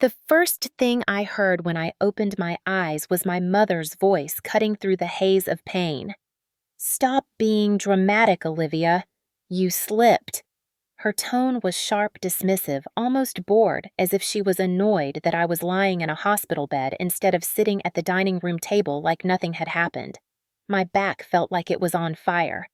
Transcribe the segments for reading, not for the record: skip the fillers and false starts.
The first thing I heard when I opened my eyes was my mother's voice cutting through the haze of pain. "Stop being dramatic, Olivia. You slipped." Her tone was sharp, dismissive, almost bored, as if she was annoyed that I was lying in a hospital bed instead of sitting at the dining room table like nothing had happened. My back felt like it was on fire.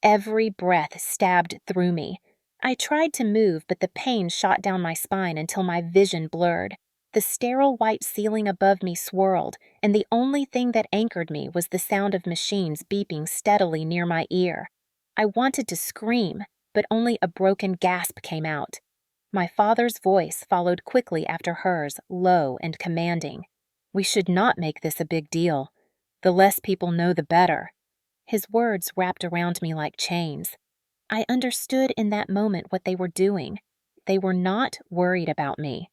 Every breath stabbed through me. I tried to move, but the pain shot down my spine until my vision blurred. The sterile white ceiling above me swirled, and the only thing that anchored me was the sound of machines beeping steadily near my ear. I wanted to scream, but only a broken gasp came out. My father's voice followed quickly after hers, low and commanding. "We should not make this a big deal. The less people know, the better." His words wrapped around me like chains. I understood in that moment what they were doing. They were not worried about me.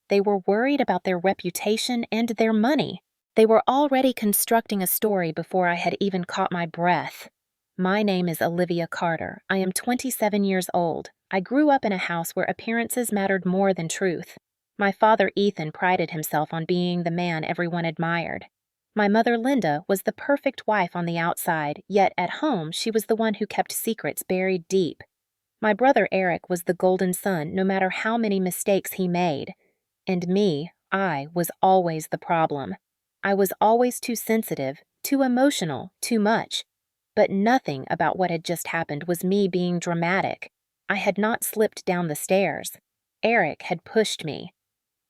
They were worried about their reputation and their money. They were already constructing a story before I had even caught my breath. "My name is Olivia Carter. I am 27 years old. I grew up in a house where appearances mattered more than truth. My father, Ethan, prided himself on being the man everyone admired. My mother, Linda, was the perfect wife on the outside, yet at home she was the one who kept secrets buried deep. My brother, Eric, was the golden son, no matter how many mistakes he made. And me, I was always the problem. I was always too sensitive, too emotional, too much. But nothing about what had just happened was me being dramatic. I had not slipped down the stairs. Eric had pushed me.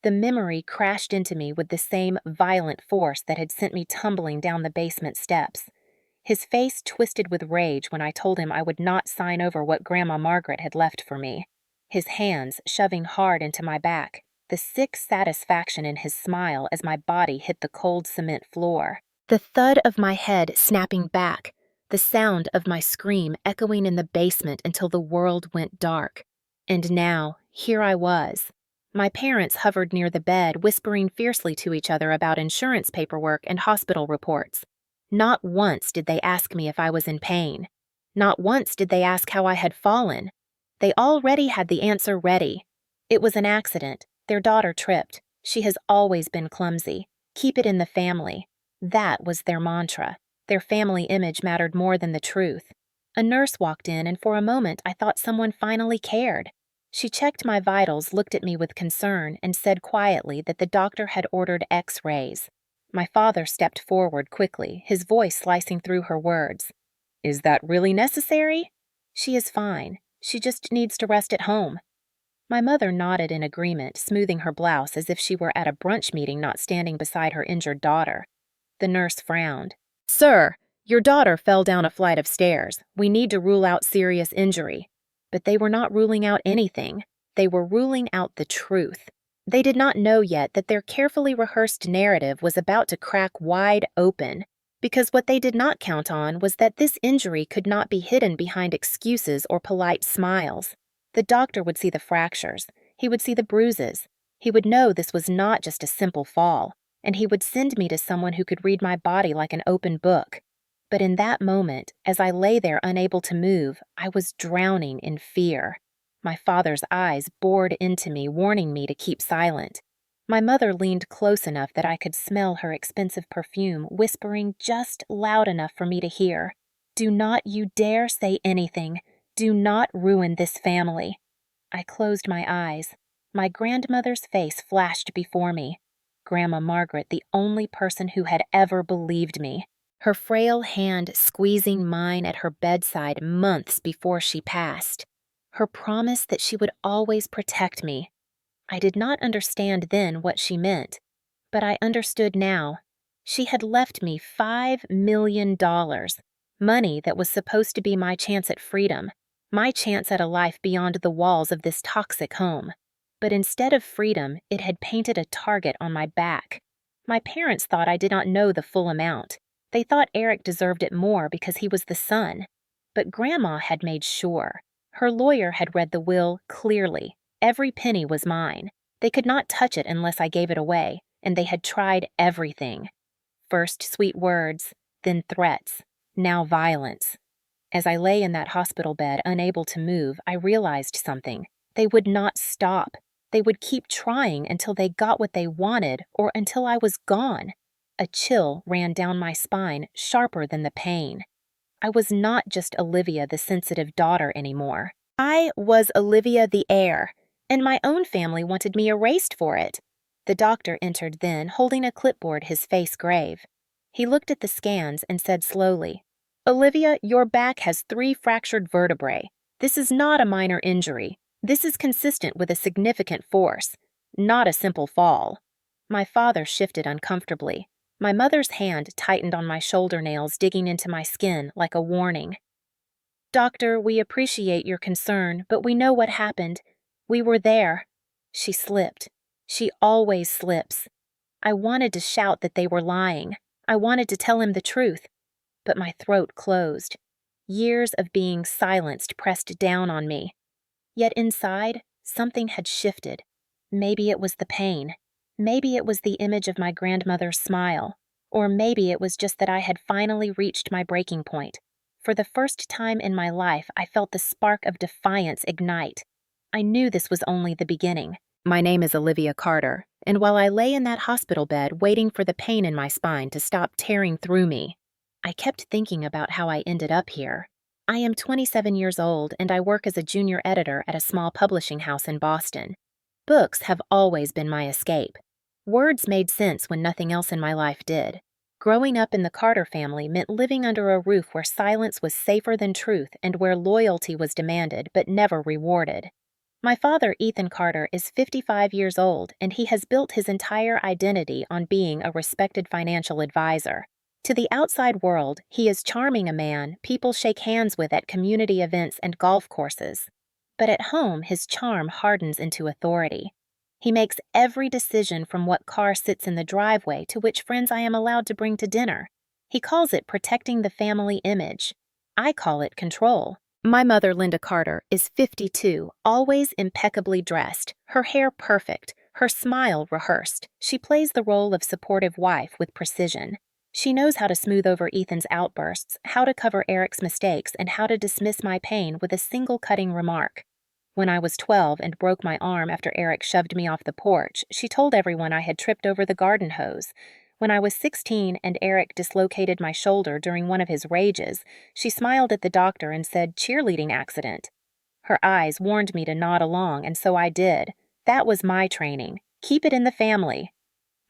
The memory crashed into me with the same violent force that had sent me tumbling down the basement steps. His face twisted with rage when I told him I would not sign over what Grandma Margaret had left for me. His hands shoving hard into my back, the sick satisfaction in his smile as my body hit the cold cement floor. The thud of my head snapping back, the sound of my scream echoing in the basement until the world went dark. And now, here I was. My parents hovered near the bed, whispering fiercely to each other about insurance paperwork and hospital reports. Not once did they ask me if I was in pain. Not once did they ask how I had fallen. They already had the answer ready. It was an accident. Their daughter tripped. She has always been clumsy. Keep it in the family. That was their mantra. Their family image mattered more than the truth. A nurse walked in, and for a moment I thought someone finally cared. She checked my vitals, looked at me with concern, and said quietly that the doctor had ordered X-rays. My father stepped forward quickly, his voice slicing through her words. "Is that really necessary?" "She is fine. She just needs to rest at home." My mother nodded in agreement, smoothing her blouse as if she were at a brunch meeting, not standing beside her injured daughter. The nurse frowned. "Sir, your daughter fell down a flight of stairs. We need to rule out serious injury." But they were not ruling out anything. They were ruling out the truth. They did not know yet that their carefully rehearsed narrative was about to crack wide open, because what they did not count on was that this injury could not be hidden behind excuses or polite smiles. The doctor would see the fractures. He would see the bruises. He would know this was not just a simple fall, and he would send me to someone who could read my body like an open book. But in that moment, as I lay there unable to move, I was drowning in fear. My father's eyes bored into me, warning me to keep silent. My mother leaned close enough that I could smell her expensive perfume, whispering just loud enough for me to hear. "Do not you dare say anything. Do not ruin this family." I closed my eyes. My grandmother's face flashed before me. Grandma Margaret, the only person who had ever believed me. Her frail hand squeezing mine at her bedside months before she passed. Her promise that she would always protect me. I did not understand then what she meant, but I understood now. She had left me $5 million, money that was supposed to be my chance at freedom, my chance at a life beyond the walls of this toxic home. But instead of freedom, it had painted a target on my back. My parents thought I did not know the full amount. They thought Eric deserved it more because he was the son. But Grandma had made sure. Her lawyer had read the will clearly. Every penny was mine. They could not touch it unless I gave it away, and they had tried everything. First sweet words, then threats, now violence. As I lay in that hospital bed, unable to move, I realized something. They would not stop. They would keep trying until they got what they wanted or until I was gone. A chill ran down my spine, sharper than the pain. I was not just Olivia, the sensitive daughter, anymore. I was Olivia the heir, and my own family wanted me erased for it. The doctor entered then, holding a clipboard, his face grave. He looked at the scans and said slowly, "Olivia, your back has 3 fractured vertebrae. This is not a minor injury. This is consistent with a significant force, not a simple fall." My father shifted uncomfortably. My mother's hand tightened on my shoulder nails, digging into my skin like a warning. "Doctor, we appreciate your concern, but we know what happened. We were there." She slipped. She always slips. I wanted to shout that they were lying. I wanted to tell him the truth, but my throat closed. Years of being silenced pressed down on me. Yet inside, something had shifted. Maybe it was the pain. Maybe it was the image of my grandmother's smile. Or maybe it was just that I had finally reached my breaking point. For the first time in my life, I felt the spark of defiance ignite. I knew this was only the beginning. My name is Olivia Carter, and while I lay in that hospital bed waiting for the pain in my spine to stop tearing through me, I kept thinking about how I ended up here. I am 27 years old, and I work as a junior editor at a small publishing house in Boston. Books have always been my escape. Words made sense when nothing else in my life did. Growing up in the Carter family meant living under a roof where silence was safer than truth and where loyalty was demanded but never rewarded. My father, Ethan Carter, is 55 years old, and he has built his entire identity on being a respected financial advisor. To the outside world, he is charming a man people shake hands with at community events and golf courses. But at home, his charm hardens into authority. He makes every decision from what car sits in the driveway to which friends I am allowed to bring to dinner. He calls it protecting the family image. I call it control. My mother, Linda Carter, is 52, always impeccably dressed, her hair perfect, her smile rehearsed. She plays the role of supportive wife with precision. She knows how to smooth over Ethan's outbursts, how to cover Eric's mistakes, and how to dismiss my pain with a single cutting remark. When I was 12 and broke my arm after Eric shoved me off the porch, she told everyone I had tripped over the garden hose. When I was 16 and Eric dislocated my shoulder during one of his rages, she smiled at the doctor and said, "Cheerleading accident." Her eyes warned me to nod along, and so I did. That was my training. Keep it in the family.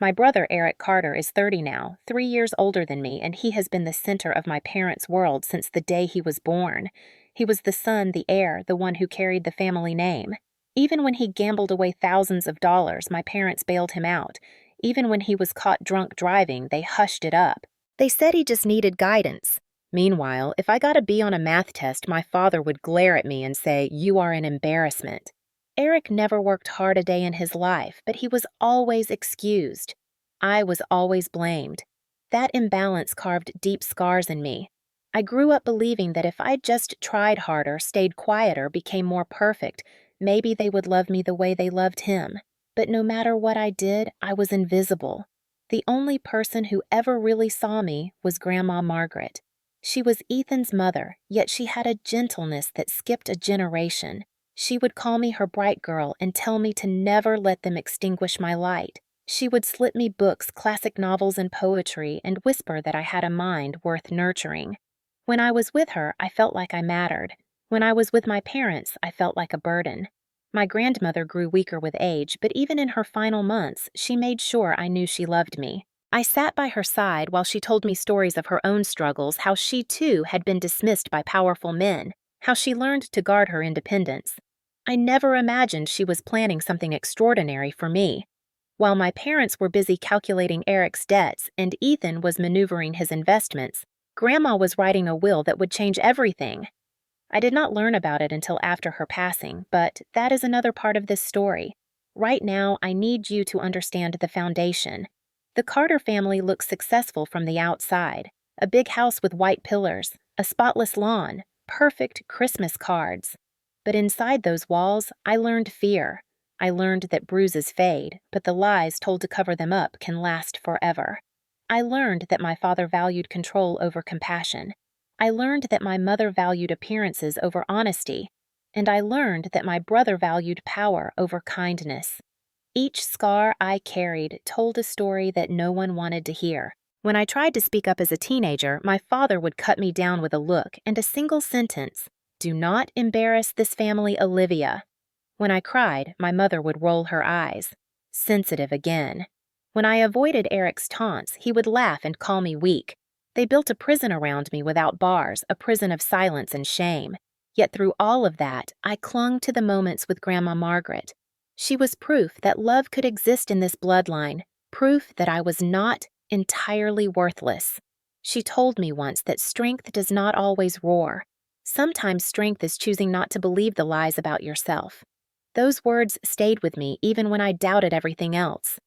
My brother, Eric Carter, is 30 now, 3 years older than me, and he has been the center of my parents' world since the day he was born. He was the son, the heir, the one who carried the family name. Even when he gambled away thousands of dollars, my parents bailed him out. Even when he was caught drunk driving, they hushed it up. They said he just needed guidance. Meanwhile, if I got a B on a math test, my father would glare at me and say, "You are an embarrassment." Eric never worked hard a day in his life, but he was always excused. I was always blamed. That imbalance carved deep scars in me. I grew up believing that if I just tried harder, stayed quieter, became more perfect, maybe they would love me the way they loved him. But no matter what I did, I was invisible. The only person who ever really saw me was Grandma Margaret. She was Ethan's mother, yet she had a gentleness that skipped a generation. She would call me her bright girl and tell me to never let them extinguish my light. She would slip me books, classic novels, and poetry, and whisper that I had a mind worth nurturing. When I was with her, I felt like I mattered. When I was with my parents, I felt like a burden. My grandmother grew weaker with age, but even in her final months, she made sure I knew she loved me. I sat by her side while she told me stories of her own struggles, how she too had been dismissed by powerful men, how she learned to guard her independence. I never imagined she was planning something extraordinary for me. While my parents were busy calculating Eric's debts and Ethan was maneuvering his investments, Grandma was writing a will that would change everything. I did not learn about it until after her passing, but that is another part of this story. Right now, I need you to understand the foundation. The Carter family looks successful from the outside. A big house with white pillars, a spotless lawn, perfect Christmas cards. But inside those walls, I learned fear. I learned that bruises fade, but the lies told to cover them up can last forever. I learned that my father valued control over compassion. I learned that my mother valued appearances over honesty. and I learned that my brother valued power over kindness. Each scar I carried told a story that no one wanted to hear. When I tried to speak up as a teenager, my father would cut me down with a look and a single sentence: "Do not embarrass this family, Olivia." When I cried, my mother would roll her eyes. Sensitive again. When I avoided Eric's taunts, he would laugh and call me weak. They built a prison around me without bars, a prison of silence and shame. Yet through all of that, I clung to the moments with Grandma Margaret. She was proof that love could exist in this bloodline, proof that I was not entirely worthless. She told me once that strength does not always roar. Sometimes strength is choosing not to believe the lies about yourself. Those words stayed with me even when I doubted everything else.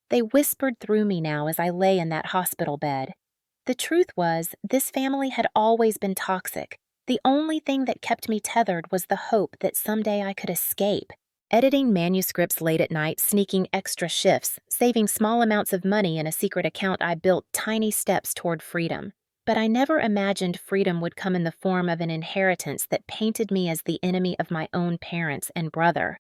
They whispered through me now as I lay in that hospital bed. The truth was, this family had always been toxic. The only thing that kept me tethered was the hope that someday I could escape. Editing manuscripts late at night, sneaking extra shifts, saving small amounts of money in a secret account I built tiny steps toward freedom. But I never imagined freedom would come in the form of an inheritance that painted me as the enemy of my own parents and brother.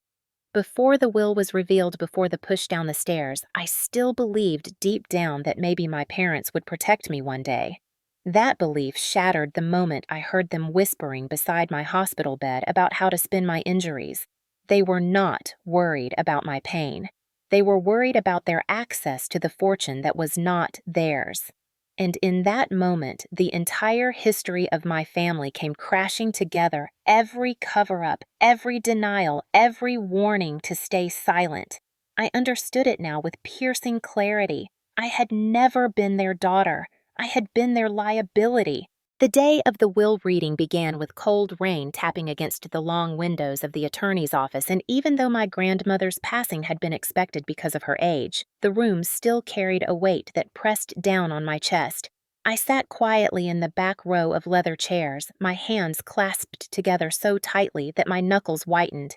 Before the will was revealed before the push down the stairs, I still believed deep down that maybe my parents would protect me one day. That belief shattered the moment I heard them whispering beside my hospital bed about how to spin my injuries. They were not worried about my pain. They were worried about their access to the fortune that was not theirs. And in that moment, the entire history of my family came crashing together, every cover-up, every denial, every warning to stay silent. I understood it now with piercing clarity. I had never been their daughter. I had been their liability. The day of the will reading began with cold rain tapping against the long windows of the attorney's office, and even though my grandmother's passing had been expected because of her age, the room still carried a weight that pressed down on my chest. I sat quietly in the back row of leather chairs, my hands clasped together so tightly that my knuckles whitened.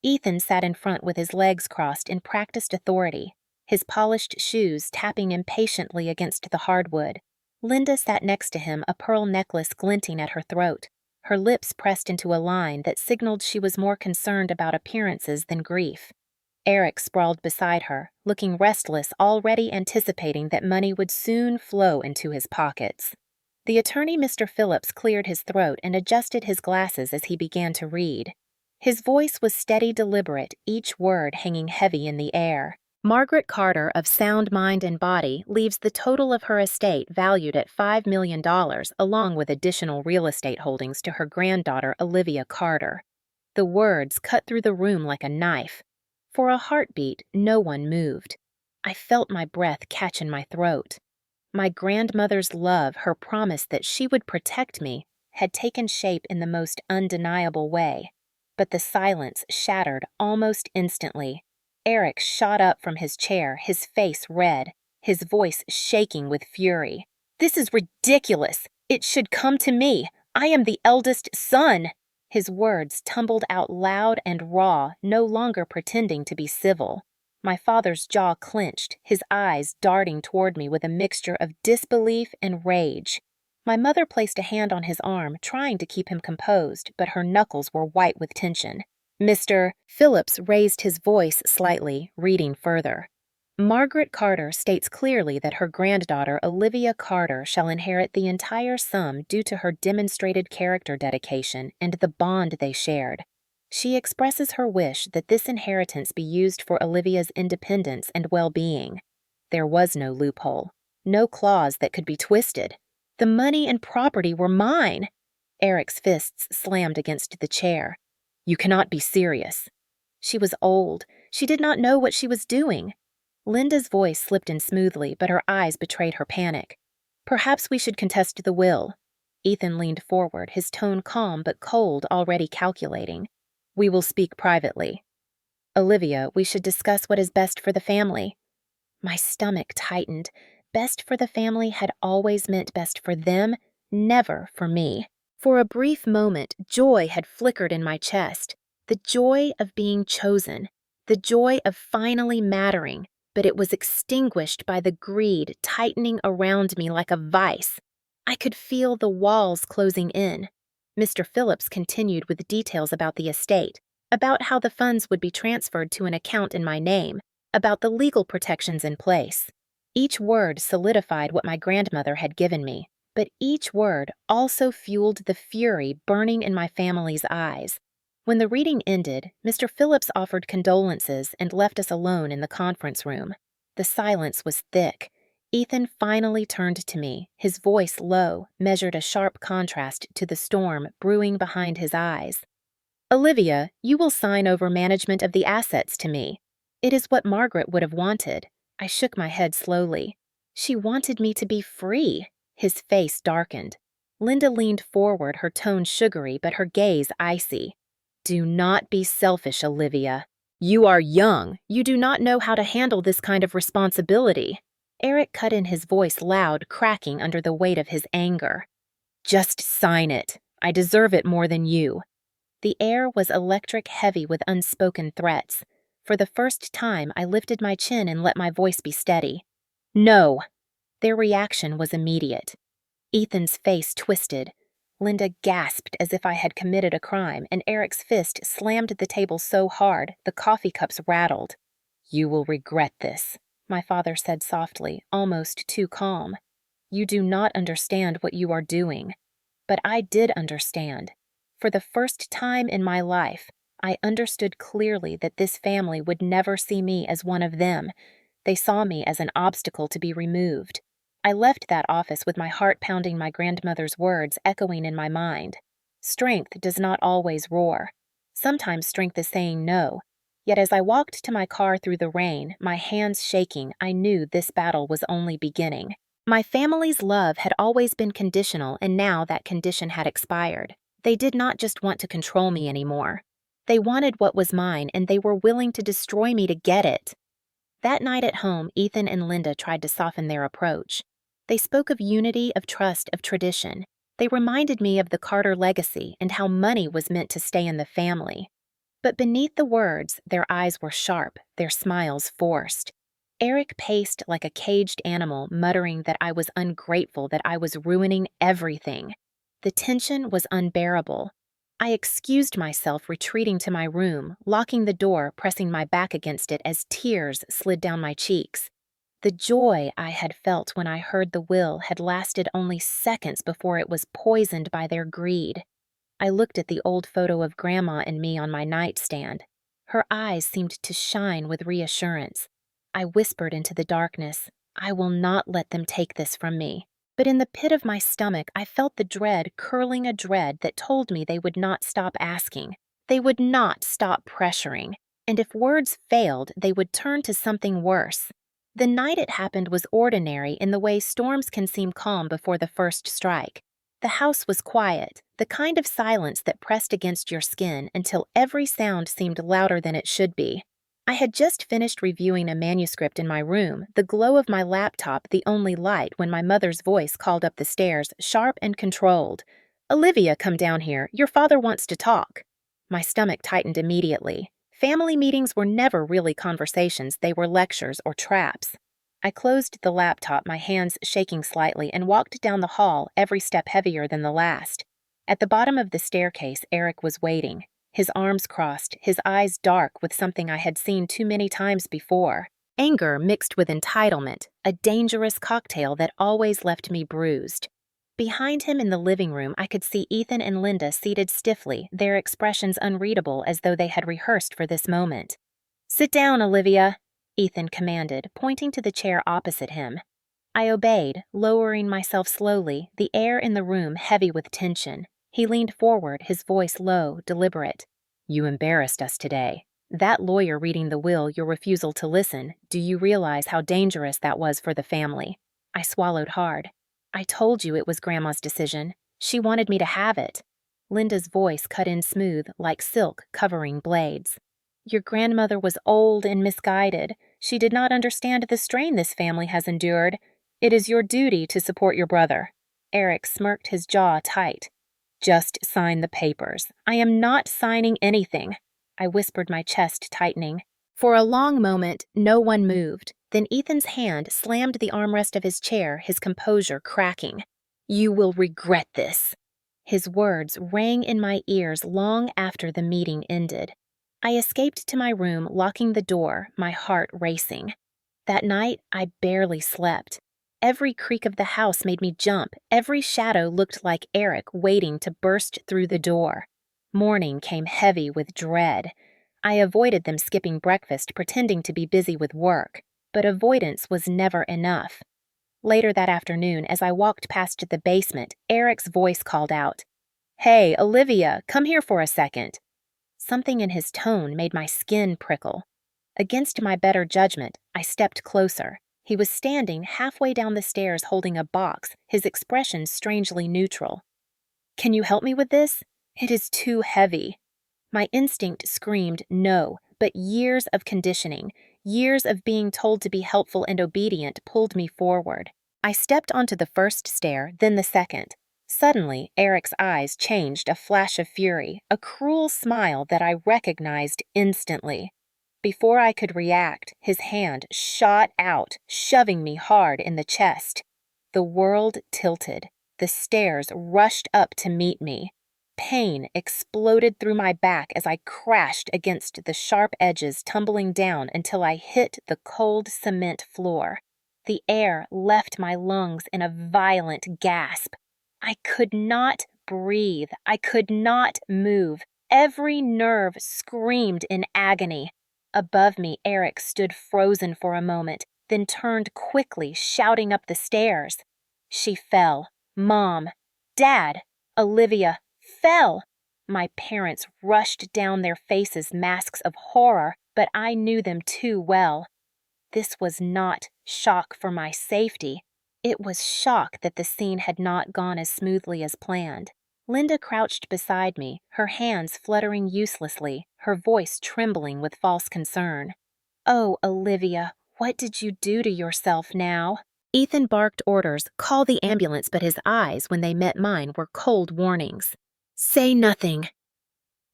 Ethan sat in front with his legs crossed in practiced authority, his polished shoes tapping impatiently against the hardwood. Linda sat next to him, a pearl necklace glinting at her throat, her lips pressed into a line that signaled she was more concerned about appearances than grief. Eric sprawled beside her, looking restless, already anticipating that money would soon flow into his pockets. The attorney, Mr. Phillips, cleared his throat and adjusted his glasses as he began to read. His voice was steady, deliberate, each word hanging heavy in the air. Margaret Carter, of sound mind and body, leaves the total of her estate valued at $5 million, along with additional real estate holdings, to her granddaughter, Olivia Carter. The words cut through the room like a knife. For a heartbeat, no one moved. I felt my breath catch in my throat. My grandmother's love, her promise that she would protect me, had taken shape in the most undeniable way. But the silence shattered almost instantly. Eric shot up from his chair, his face red, his voice shaking with fury. "This is ridiculous! It should come to me! I am the eldest son!" His words tumbled out loud and raw, no longer pretending to be civil. My father's jaw clenched, his eyes darting toward me with a mixture of disbelief and rage. My mother placed a hand on his arm, trying to keep him composed, but her knuckles were white with tension. Mr. Phillips raised his voice slightly, reading further. "Margaret Carter states clearly that her granddaughter, Olivia Carter, shall inherit the entire sum due to her demonstrated character dedication and the bond they shared. She expresses her wish that this inheritance be used for Olivia's independence and well-being." There was no loophole, no clause that could be twisted. The money and property were mine. Eric's fists slammed against the chair. "You cannot be serious." She was old. She did not know what she was doing. Linda's voice slipped in smoothly, but her eyes betrayed her panic. "Perhaps we should contest the will." Ethan leaned forward, his tone calm but cold, already calculating. "We will speak privately. Olivia, we should discuss what is best for the family." My stomach tightened. Best for the family had always meant best for them, never for me. For a brief moment, joy had flickered in my chest. The joy of being chosen. The joy of finally mattering. But it was extinguished by the greed tightening around me like a vice. I could feel the walls closing in. Mr. Phillips continued with details about the estate, about how the funds would be transferred to an account in my name, about the legal protections in place. Each word solidified what my grandmother had given me, but each word also fueled the fury burning in my family's eyes. When the reading ended, Mr. Phillips offered condolences and left us alone in the conference room. The silence was thick. Ethan finally turned to me, his voice low, measured a sharp contrast to the storm brewing behind his eyes. Olivia, you will sign over management of the assets to me. It is what Margaret would have wanted. I shook my head slowly. She wanted me to be free. His face darkened. Linda leaned forward, her tone sugary but her gaze icy. Do not be selfish, Olivia. You are young. You do not know how to handle this kind of responsibility. Eric cut in, his voice loud, cracking under the weight of his anger. Just sign it. I deserve it more than you. The air was electric heavy with unspoken threats. For the first time, I lifted my chin and let my voice be steady. No. Their reaction was immediate. Ethan's face twisted. Linda gasped as if I had committed a crime, and Eric's fist slammed the table so hard the coffee cups rattled. You will regret this, my father said softly, almost too calm. You do not understand what you are doing. But I did understand. For the first time in my life, I understood clearly that this family would never see me as one of them. They saw me as an obstacle to be removed. I left that office with my heart pounding, my grandmother's words echoing in my mind. Strength does not always roar. Sometimes strength is saying no. Yet as I walked to my car through the rain, my hands shaking, I knew this battle was only beginning. My family's love had always been conditional, and now that condition had expired. They did not just want to control me anymore. They wanted what was mine, and they were willing to destroy me to get it. That night at home, Ethan and Linda tried to soften their approach. They spoke of unity, of trust, of tradition. They reminded me of the Carter legacy and how money was meant to stay in the family. But beneath the words, their eyes were sharp, their smiles forced. Eric paced like a caged animal, muttering that I was ungrateful, that I was ruining everything. The tension was unbearable. I excused myself, retreating to my room, locking the door, pressing my back against it as tears slid down my cheeks. The joy I had felt when I heard the will had lasted only seconds before it was poisoned by their greed. I looked at the old photo of Grandma and me on my nightstand. Her eyes seemed to shine with reassurance. I whispered into the darkness, I will not let them take this from me. But in the pit of my stomach, I felt the dread curling, a dread that told me they would not stop asking. They would not stop pressuring. And if words failed, they would turn to something worse. The night it happened was ordinary in the way storms can seem calm before the first strike. The house was quiet, the kind of silence that pressed against your skin until every sound seemed louder than it should be. I had just finished reviewing a manuscript in my room, the glow of my laptop the only light, when my mother's voice called up the stairs, sharp and controlled. Olivia, come down here. Your father wants to talk. My stomach tightened immediately. Family meetings were never really conversations, they were lectures or traps. I closed the laptop, my hands shaking slightly, and walked down the hall, every step heavier than the last. At the bottom of the staircase, Eric was waiting, his arms crossed, his eyes dark with something I had seen too many times before. Anger mixed with entitlement, a dangerous cocktail that always left me bruised. Behind him in the living room, I could see Ethan and Linda seated stiffly, their expressions unreadable as though they had rehearsed for this moment. Sit down, Olivia, Ethan commanded, pointing to the chair opposite him. I obeyed, lowering myself slowly, the air in the room heavy with tension. He leaned forward, his voice low, deliberate. You embarrassed us today. That lawyer reading the will, your refusal to listen, do you realize how dangerous that was for the family? I swallowed hard. I told you it was Grandma's decision. She wanted me to have it. Linda's voice cut in smooth, like silk covering blades. Your grandmother was old and misguided. She did not understand the strain this family has endured. It is your duty to support your brother. Eric smirked, his jaw tight. Just sign the papers. I am not signing anything. I whispered, my chest tightening. For a long moment, no one moved. Then Ethan's hand slammed the armrest of his chair, his composure cracking. You will regret this. His words rang in my ears long after the meeting ended. I escaped to my room, locking the door, my heart racing. That night, I barely slept. Every creak of the house made me jump. Every shadow looked like Eric waiting to burst through the door. Morning came heavy with dread. I avoided them skipping breakfast, pretending to be busy with work. But avoidance was never enough. Later that afternoon, as I walked past the basement, Eric's voice called out, "Hey, Olivia, come here for a second." Something in his tone made my skin prickle. Against my better judgment, I stepped closer. He was standing halfway down the stairs holding a box, his expression strangely neutral. "Can you help me with this? It is too heavy." My instinct screamed no, but years of conditioning, years of being told to be helpful and obedient pulled me forward. I stepped onto the first stair, then the second. Suddenly, Eric's eyes changed a flash of fury, a cruel smile that I recognized instantly. Before I could react, his hand shot out, shoving me hard in the chest. The world tilted. The stairs rushed up to meet me. Pain exploded through my back as I crashed against the sharp edges, tumbling down until I hit the cold cement floor. The air left my lungs in a violent gasp. I could not breathe. I could not move. Every nerve screamed in agony. Above me, Eric stood frozen for a moment, then turned quickly, shouting up the stairs. She fell. Mom, Dad, Olivia fell. My parents rushed down, their faces masks of horror, but I knew them too well. This was not shock for my safety. It was shock that the scene had not gone as smoothly as planned. Linda crouched beside me, her hands fluttering uselessly, her voice trembling with false concern. "Oh, Olivia, what did you do to yourself now?" Ethan barked orders, "Call the ambulance," but his eyes, when they met mine, were cold warnings. "Say nothing."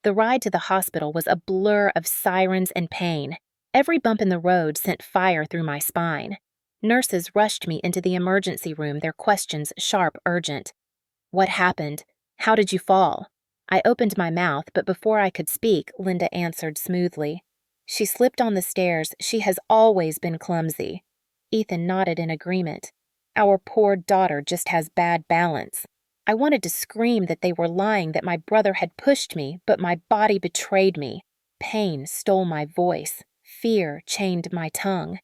The ride to the hospital was a blur of sirens and pain. Every bump in the road sent fire through my spine. Nurses rushed me into the emergency room, their questions sharp, urgent. "What happened? How did you fall?" I opened my mouth, but before I could speak, Linda answered smoothly. "She slipped on the stairs. She has always been clumsy." Ethan nodded in agreement. "Our poor daughter just has bad balance." I wanted to scream that they were lying, that my brother had pushed me, but my body betrayed me. Pain stole my voice. Fear chained my tongue.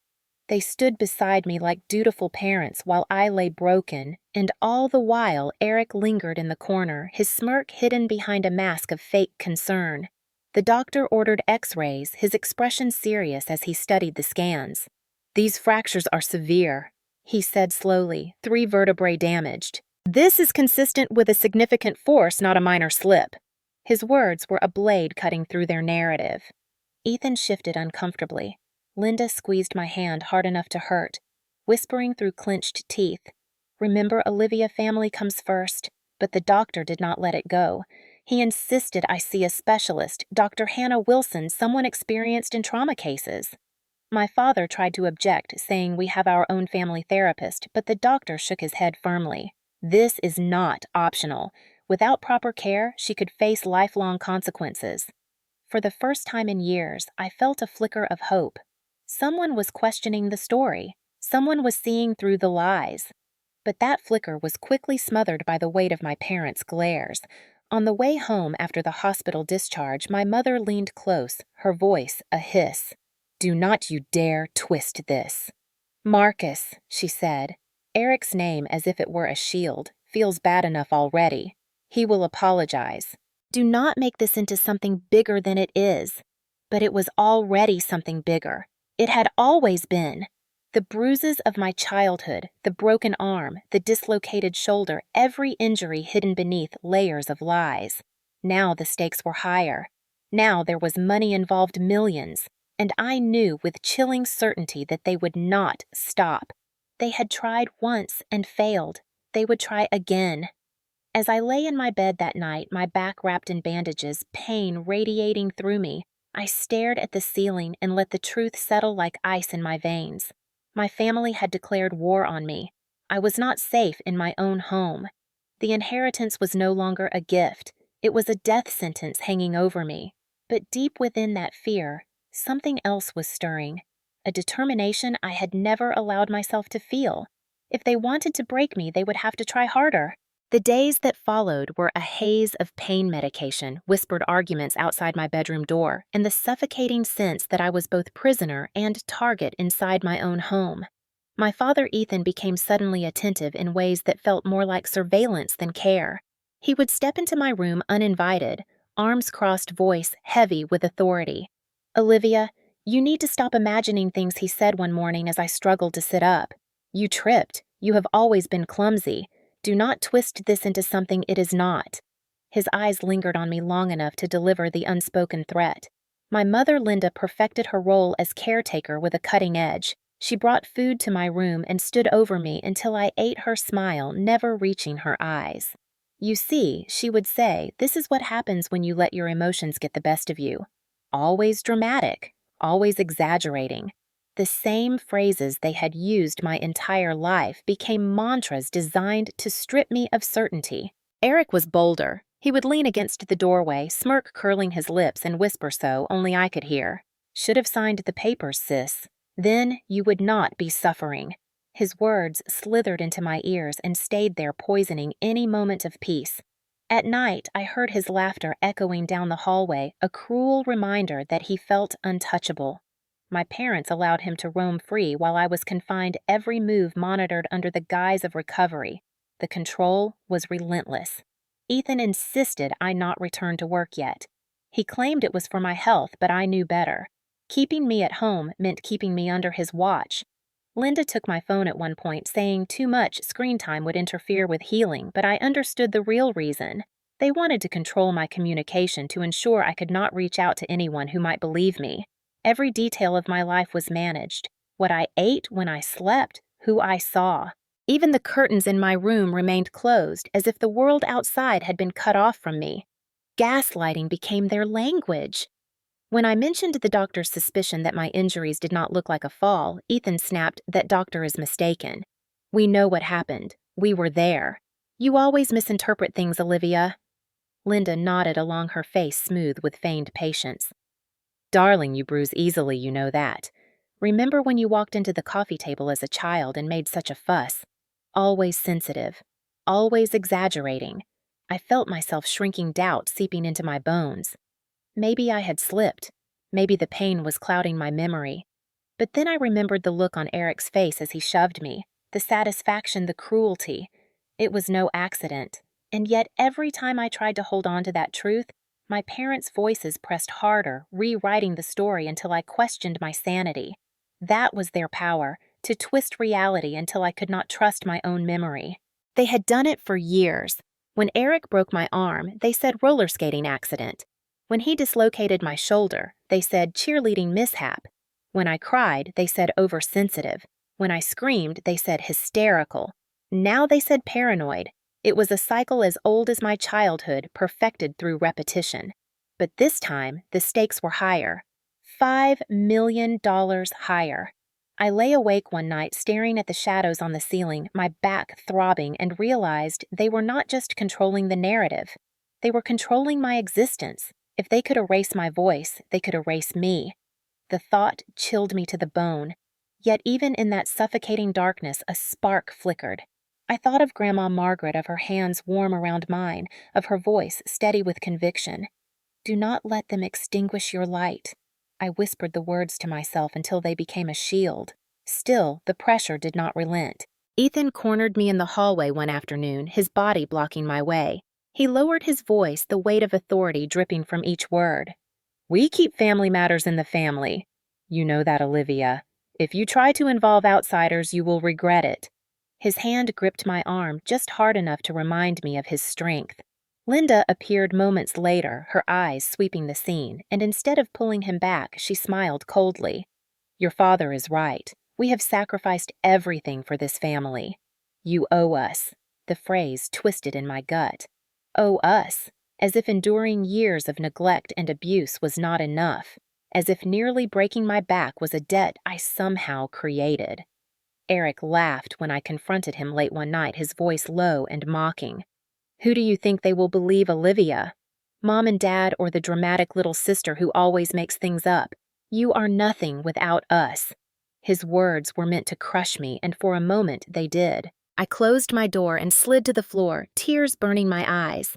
They stood beside me like dutiful parents while I lay broken, and all the while Eric lingered in the corner, his smirk hidden behind a mask of fake concern. The doctor ordered X-rays, his expression serious as he studied the scans. "These fractures are severe," he said slowly, 3 vertebrae damaged. "This is consistent with a significant force, not a minor slip." His words were a blade cutting through their narrative. Ethan shifted uncomfortably. Linda squeezed my hand hard enough to hurt, whispering through clenched teeth, "Remember, Olivia, family comes first." But the doctor did not let it go. He insisted I see a specialist, Dr. Hannah Wilson, someone experienced in trauma cases. My father tried to object, saying we have our own family therapist, but the doctor shook his head firmly. "This is not optional. Without proper care, she could face lifelong consequences." For the first time in years, I felt a flicker of hope. Someone was questioning the story. Someone was seeing through the lies. But that flicker was quickly smothered by the weight of my parents' glares. On the way home after the hospital discharge, my mother leaned close, her voice a hiss. "Do not you dare twist this." "Marcus," she said. Eric's name, as if it were a shield, feels bad enough already. He will apologize. Do not make this into something bigger than it is. But it was already something bigger. It had always been. The bruises of my childhood, the broken arm, the dislocated shoulder, every injury hidden beneath layers of lies. Now the stakes were higher. Now there was money involved, millions. And I knew with chilling certainty that they would not stop. They had tried once and failed. They would try again. As I lay in my bed that night, my back wrapped in bandages, pain radiating through me, I stared at the ceiling and let the truth settle like ice in my veins. My family had declared war on me. I was not safe in my own home. The inheritance was no longer a gift. It was a death sentence hanging over me. But deep within that fear, something else was stirring. A determination I had never allowed myself to feel. If they wanted to break me, they would have to try harder. The days that followed were a haze of pain medication, whispered arguments outside my bedroom door, and the suffocating sense that I was both prisoner and target inside my own home. My father Ethan became suddenly attentive in ways that felt more like surveillance than care. He would step into my room uninvited, arms crossed, voice heavy with authority. "Olivia, you need to stop imagining things," he said one morning as I struggled to sit up. "You tripped. You have always been clumsy. Do not twist this into something it is not." His eyes lingered on me long enough to deliver the unspoken threat. My mother Linda perfected her role as caretaker with a cutting edge. She brought food to my room and stood over me until I ate her smile, never reaching her eyes. "You see," she would say, "this is what happens when you let your emotions get the best of you. Always dramatic, always exaggerating." The same phrases they had used my entire life became mantras designed to strip me of certainty. Eric was bolder. He would lean against the doorway, smirk curling his lips, and whisper so only I could hear. "Should have signed the papers, sis. Then you would not be suffering." His words slithered into my ears and stayed there, poisoning any moment of peace. At night, I heard his laughter echoing down the hallway, a cruel reminder that he felt untouchable. My parents allowed him to roam free while I was confined, every move monitored under the guise of recovery. The control was relentless. Ethan insisted I not return to work yet. He claimed it was for my health, but I knew better. Keeping me at home meant keeping me under his watch. Linda took my phone at one point, saying too much screen time would interfere with healing, but I understood the real reason. They wanted to control my communication to ensure I could not reach out to anyone who might believe me. Every detail of my life was managed. What I ate, when I slept, who I saw. Even the curtains in my room remained closed, as if the world outside had been cut off from me. Gaslighting became their language. When I mentioned the doctor's suspicion that my injuries did not look like a fall, Ethan snapped, "That doctor is mistaken. We know what happened. We were there. You always misinterpret things, Olivia." Linda nodded along her face, smooth with feigned patience. "Darling, you bruise easily, you know that. Remember when you walked into the coffee table as a child and made such a fuss? Always sensitive. Always exaggerating. I felt myself shrinking, doubt seeping into my bones. Maybe I had slipped. Maybe the pain was clouding my memory. But then I remembered the look on Eric's face as he shoved me, the satisfaction, the cruelty. It was no accident. And yet every time I tried to hold on to that truth, my parents' voices pressed harder, rewriting the story until I questioned my sanity. That was their power, to twist reality until I could not trust my own memory. They had done it for years. When Eric broke my arm, they said roller skating accident. When he dislocated my shoulder, they said cheerleading mishap. When I cried, they said oversensitive. When I screamed, they said hysterical. Now they said paranoid. It was a cycle as old as my childhood, perfected through repetition. But this time, the stakes were higher. $5 million higher. I lay awake one night staring at the shadows on the ceiling, my back throbbing, and realized they were not just controlling the narrative. They were controlling my existence. If they could erase my voice, they could erase me. The thought chilled me to the bone. Yet even in that suffocating darkness, a spark flickered. I thought of Grandma Margaret, of her hands warm around mine, of her voice steady with conviction. "Do not let them extinguish your light." I whispered the words to myself until they became a shield. Still, the pressure did not relent. Ethan cornered me in the hallway one afternoon, his body blocking my way. He lowered his voice, the weight of authority dripping from each word. "We keep family matters in the family. You know that, Olivia. If you try to involve outsiders, you will regret it." His hand gripped my arm just hard enough to remind me of his strength. Linda appeared moments later, her eyes sweeping the scene, and instead of pulling him back, she smiled coldly. "Your father is right. We have sacrificed everything for this family. You owe us." The phrase twisted in my gut. Owe us, as if enduring years of neglect and abuse was not enough, as if nearly breaking my back was a debt I somehow created. Eric laughed when I confronted him late one night, his voice low and mocking. Who do you think they will believe, Olivia? Mom and Dad, or the dramatic little sister who always makes things up? You are nothing without us." His words were meant to crush me, and for a moment they did. I closed my door and slid to the floor, tears burning my eyes.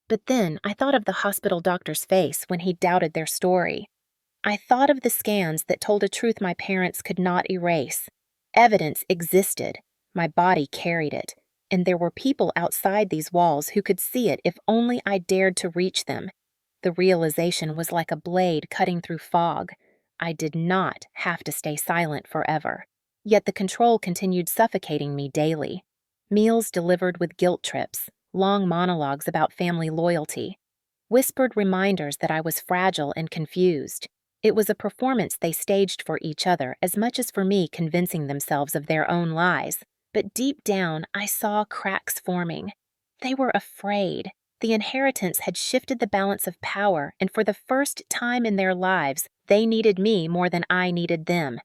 But then I thought of the hospital doctor's face when he doubted their story. I thought of the scans that told a truth my parents could not erase. Evidence existed. My body carried it. And there were people outside these walls who could see it if only I dared to reach them. The realization was like a blade cutting through fog. I did not have to stay silent forever. Yet the control continued suffocating me daily. Meals delivered with guilt trips, long monologues about family loyalty, whispered reminders that I was fragile and confused. It was a performance they staged for each other as much as for me convincing themselves of their own lies. But deep down, I saw cracks forming. They were afraid. The inheritance had shifted the balance of power, and for the first time in their lives, they needed me more than I needed them.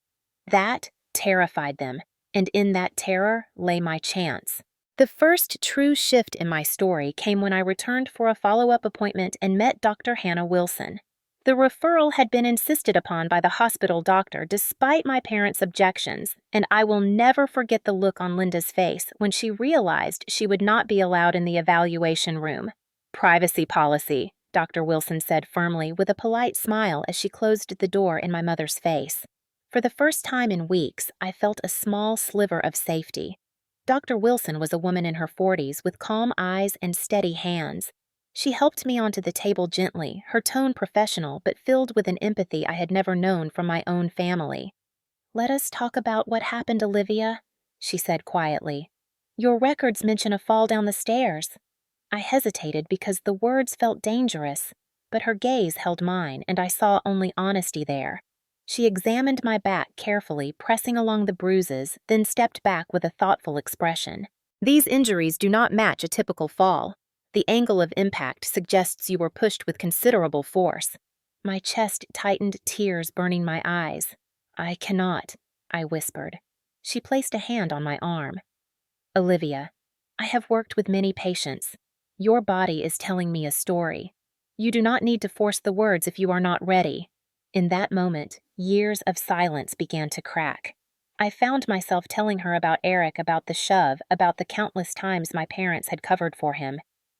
That terrified them, and in that terror lay my chance. The first true shift in my story came when I returned for a follow-up appointment and met Dr. Hannah Wilson. The referral had been insisted upon by the hospital doctor despite my parents' objections, and I will never forget the look on Linda's face when she realized she would not be allowed in the evaluation room. "Privacy policy," Dr. Wilson said firmly with a polite smile as she closed the door in my mother's face. For the first time in weeks, I felt a small sliver of safety. Dr. Wilson was a woman in her 40s with calm eyes and steady hands. She helped me onto the table gently, her tone professional but filled with an empathy I had never known from my own family. "Let us talk about what happened, Olivia," she said quietly. "Your records mention a fall down the stairs." I hesitated because the words felt dangerous, but her gaze held mine, and I saw only honesty there. She examined my back carefully, pressing along the bruises, then stepped back with a thoughtful expression. "These injuries do not match a typical fall. The angle of impact suggests you were pushed with considerable force." My chest tightened, tears burning my eyes. "I cannot," I whispered. She placed a hand on my arm. "Olivia, I have worked with many patients. Your body is telling me a story. You do not need to force the words if you are not ready." In that moment, years of silence began to crack. I found myself telling her about Eric, about the shove, about the countless times my parents had covered for him.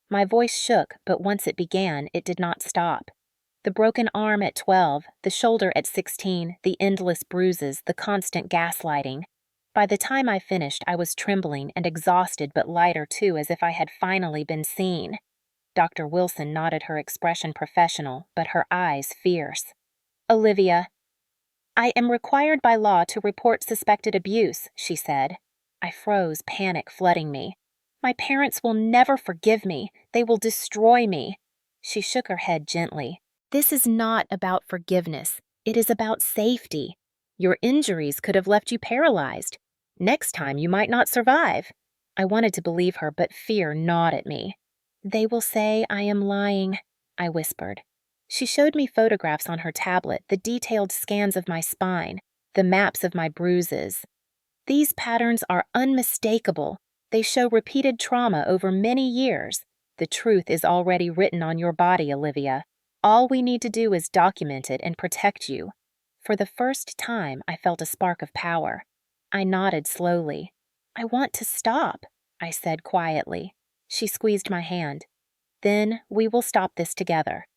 My voice shook, but once it began, it did not stop. The broken arm at 12, the shoulder at 16, the endless bruises, the constant gaslighting. By the time I finished, I was trembling and exhausted, but lighter too, as if I had finally been seen. Dr. Wilson nodded, her expression professional, but her eyes fierce. "Olivia, I am required by law to report suspected abuse," she said. I froze, panic flooding me. "My parents will never forgive me. They will destroy me." She shook her head gently. "This is not about forgiveness. It is about safety. Your injuries could have left you paralyzed. Next time you might not survive." I wanted to believe her, but fear gnawed at me. "They will say I am lying," I whispered. She showed me photographs on her tablet, the detailed scans of my spine, the maps of my bruises. "These patterns are unmistakable. They show repeated trauma over many years. The truth is already written on your body, Olivia. All we need to do is document it and protect you." For the first time, I felt a spark of power. I nodded slowly. "I want to stop," I said quietly. She squeezed my hand. "Then we will stop this together."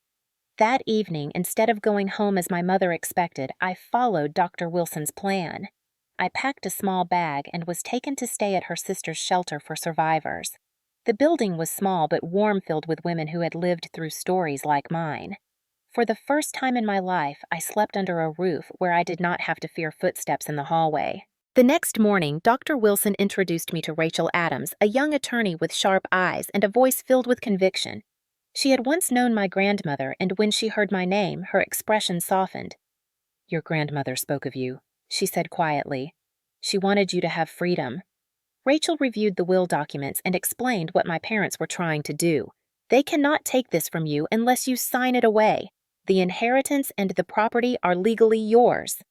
That evening, instead of going home as my mother expected, I followed Dr. Wilson's plan. I packed a small bag and was taken to stay at her sister's shelter for survivors. The building was small but warm, filled with women who had lived through stories like mine. For the first time in my life, I slept under a roof where I did not have to fear footsteps in the hallway. The next morning, Dr. Wilson introduced me to Rachel Adams, a young attorney with sharp eyes and a voice filled with conviction. She had once known my grandmother, and when she heard my name, her expression softened. "Your grandmother spoke of you," she said quietly. "She wanted you to have freedom." Rachel reviewed the will documents and explained what my parents were trying to do. "They cannot take this from you unless you sign it away. The inheritance and the property are legally yours."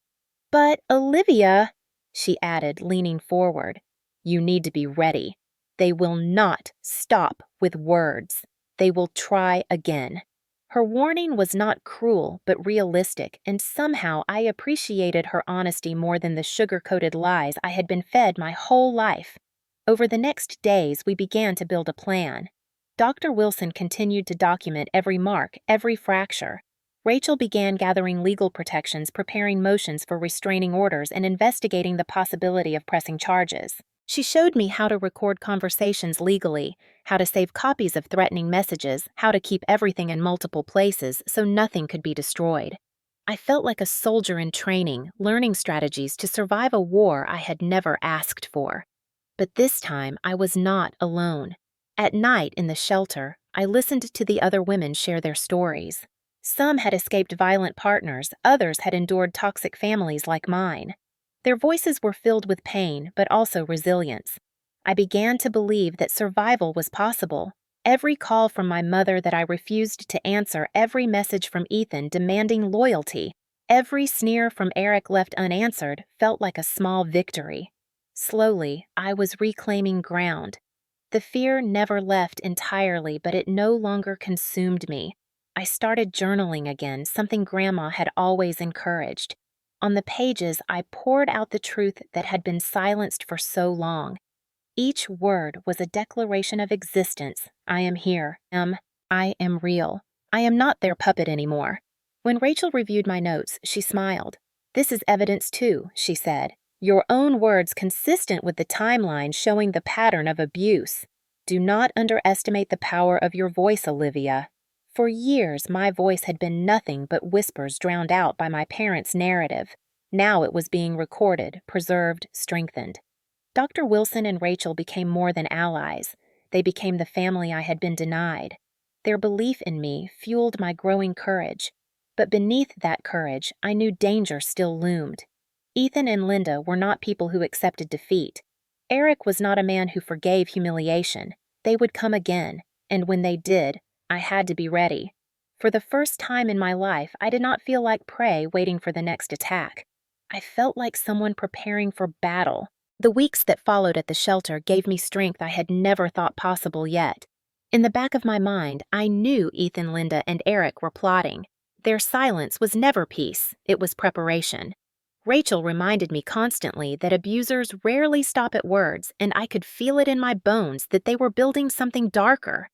"But, Olivia," she added, leaning forward, "you need to be ready. They will not stop with words. They will try again. Her warning was not cruel, but realistic, and somehow I appreciated her honesty more than the sugar-coated lies I had been fed my whole life. Over the next days, we began to build a plan. Dr. Wilson continued to document every mark, every fracture. Rachel began gathering legal protections, preparing motions for restraining orders, and investigating the possibility of pressing charges. She showed me how to record conversations legally, how to save copies of threatening messages, how to keep everything in multiple places so nothing could be destroyed. I felt like a soldier in training, learning strategies to survive a war I had never asked for. But this time, I was not alone. At night in the shelter, I listened to the other women share their stories. Some had escaped violent partners, others had endured toxic families like mine. Their voices were filled with pain, but also resilience. I began to believe that survival was possible. Every call from my mother that I refused to answer, every message from Ethan demanding loyalty, every sneer from Eric left unanswered felt like a small victory. Slowly, I was reclaiming ground. The fear never left entirely, but it no longer consumed me. I started journaling again, something Grandma had always encouraged. On the pages, I poured out the truth that had been silenced for so long. Each word was a declaration of existence. I am here. I am real. I am not their puppet anymore. When Rachel reviewed my notes, she smiled. "This is evidence too," she said. "Your own words consistent with the timeline showing the pattern of abuse. Do not underestimate the power of your voice, Olivia." For years, my voice had been nothing but whispers drowned out by my parents' narrative. Now it was being recorded, preserved, strengthened. Dr. Wilson and Rachel became more than allies. They became the family I had been denied. Their belief in me fueled my growing courage. But beneath that courage, I knew danger still loomed. Ethan and Linda were not people who accepted defeat. Eric was not a man who forgave humiliation. They would come again, and when they did, I had to be ready. For the first time in my life, I did not feel like prey waiting for the next attack. I felt like someone preparing for battle. The weeks that followed at the shelter gave me strength I had never thought possible yet. In the back of my mind, I knew Ethan, Linda, and Eric were plotting. Their silence was never peace, it was preparation. Rachel reminded me constantly that abusers rarely stop at words, and I could feel it in my bones that they were building something darker.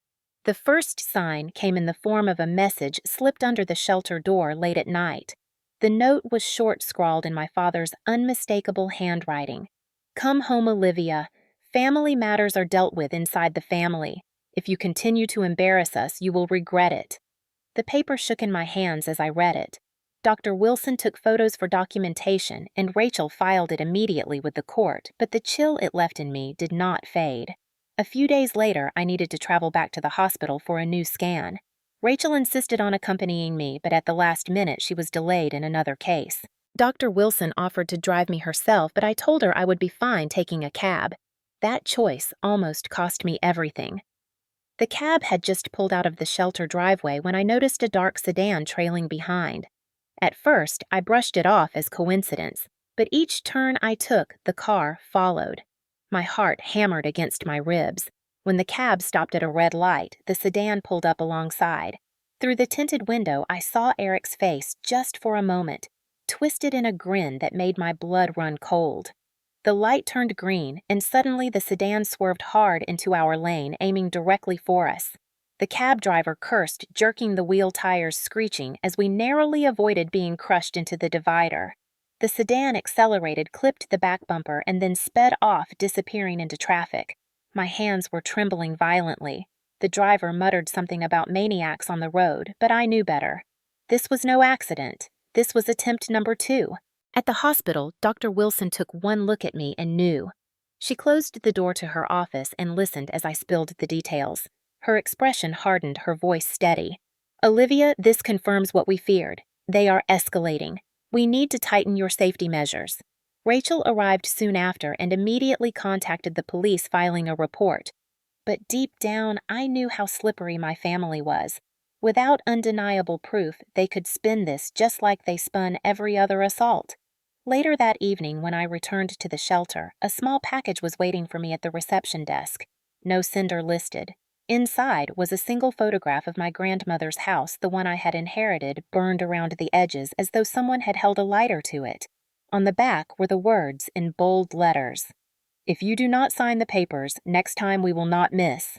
The first sign came in the form of a message slipped under the shelter door late at night. The note was short-scrawled in my father's unmistakable handwriting. "Come home, Olivia. Family matters are dealt with inside the family. If you continue to embarrass us, you will regret it." The paper shook in my hands as I read it. Dr. Wilson took photos for documentation, and Rachel filed it immediately with the court, but the chill it left in me did not fade. A few days later, I needed to travel back to the hospital for a new scan. Rachel insisted on accompanying me, but at the last minute she was delayed in another case. Dr. Wilson offered to drive me herself, but I told her I would be fine taking a cab. That choice almost cost me everything. The cab had just pulled out of the shelter driveway when I noticed a dark sedan trailing behind. At first, I brushed it off as coincidence, but each turn I took, the car followed. My heart hammered against my ribs. When the cab stopped at a red light, the sedan pulled up alongside. Through the tinted window, I saw Eric's face just for a moment, twisted in a grin that made my blood run cold. The light turned green, and suddenly the sedan swerved hard into our lane, aiming directly for us. The cab driver cursed, jerking the wheel tires screeching as we narrowly avoided being crushed into the divider. The sedan accelerated, clipped the back bumper, and then sped off, disappearing into traffic. My hands were trembling violently. The driver muttered something about maniacs on the road, but I knew better. This was no accident. This was attempt number 2. At the hospital, Dr. Wilson took one look at me and knew. She closed the door to her office and listened as I spilled the details. Her expression hardened, her voice steady. "Olivia, this confirms what we feared. They are escalating. We need to tighten your safety measures." Rachel arrived soon after and immediately contacted the police, filing a report. But deep down, I knew how slippery my family was. Without undeniable proof, they could spin this just like they spun every other assault. Later that evening, when I returned to the shelter, a small package was waiting for me at the reception desk. no sender listed. Inside was a single photograph of my grandmother's house, the one I had inherited, burned around the edges as though someone had held a lighter to it. On the back were the words in bold letters: "If you do not sign the papers, next time we will not miss."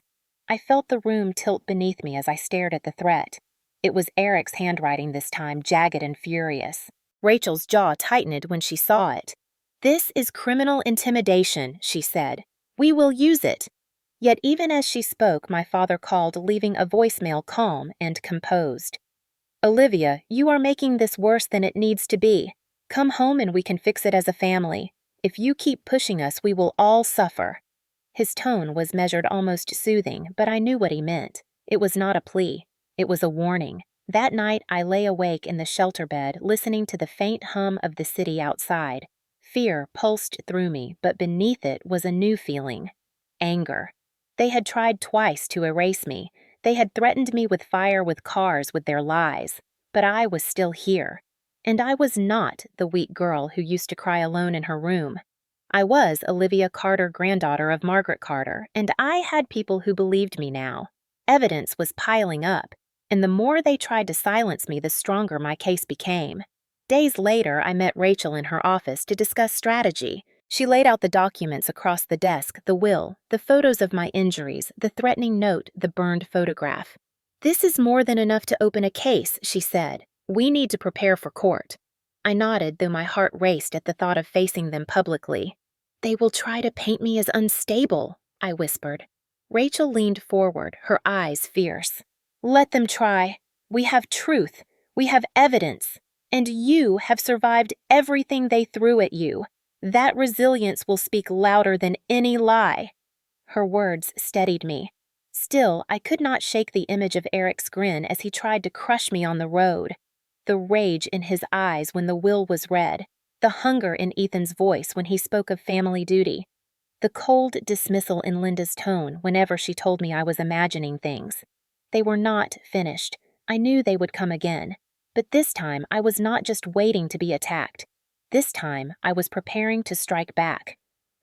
I felt the room tilt beneath me as I stared at the threat. It was Eric's handwriting this time, jagged and furious. Rachel's jaw tightened when she saw it. "This is criminal intimidation," she said. "We will use it." Yet even as she spoke, my father called, leaving a voicemail calm and composed. "Olivia, you are making this worse than it needs to be. Come home and we can fix it as a family. If you keep pushing us, we will all suffer." His tone was measured, almost soothing, but I knew what he meant. It was not a plea. It was a warning. That night, I lay awake in the shelter bed, listening to the faint hum of the city outside. Fear pulsed through me, but beneath it was a new feeling: anger. They had tried twice to erase me. They had threatened me with fire, with cars, with their lies. But I was still here. And I was not the weak girl who used to cry alone in her room. I was Olivia Carter, granddaughter of Margaret Carter, and I had people who believed me now. Evidence was piling up, and the more they tried to silence me, the stronger my case became. Days later, I met Rachel in her office to discuss strategy. She laid out the documents across the desk: the will, the photos of my injuries, the threatening note, the burned photograph. "This is more than enough to open a case," she said. "We need to prepare for court." I nodded, though my heart raced at the thought of facing them publicly. "They will try to paint me as unstable," I whispered. Rachel leaned forward, her eyes fierce. "Let them try. We have truth. We have evidence. And you have survived everything they threw at you. That resilience will speak louder than any lie." Her words steadied me. Still, I could not shake the image of Eric's grin as he tried to crush me on the road. The rage in his eyes when the will was read. The hunger in Ethan's voice when he spoke of family duty. The cold dismissal in Linda's tone whenever she told me I was imagining things. They were not finished. I knew they would come again. But this time, I was not just waiting to be attacked. This time, I was preparing to strike back.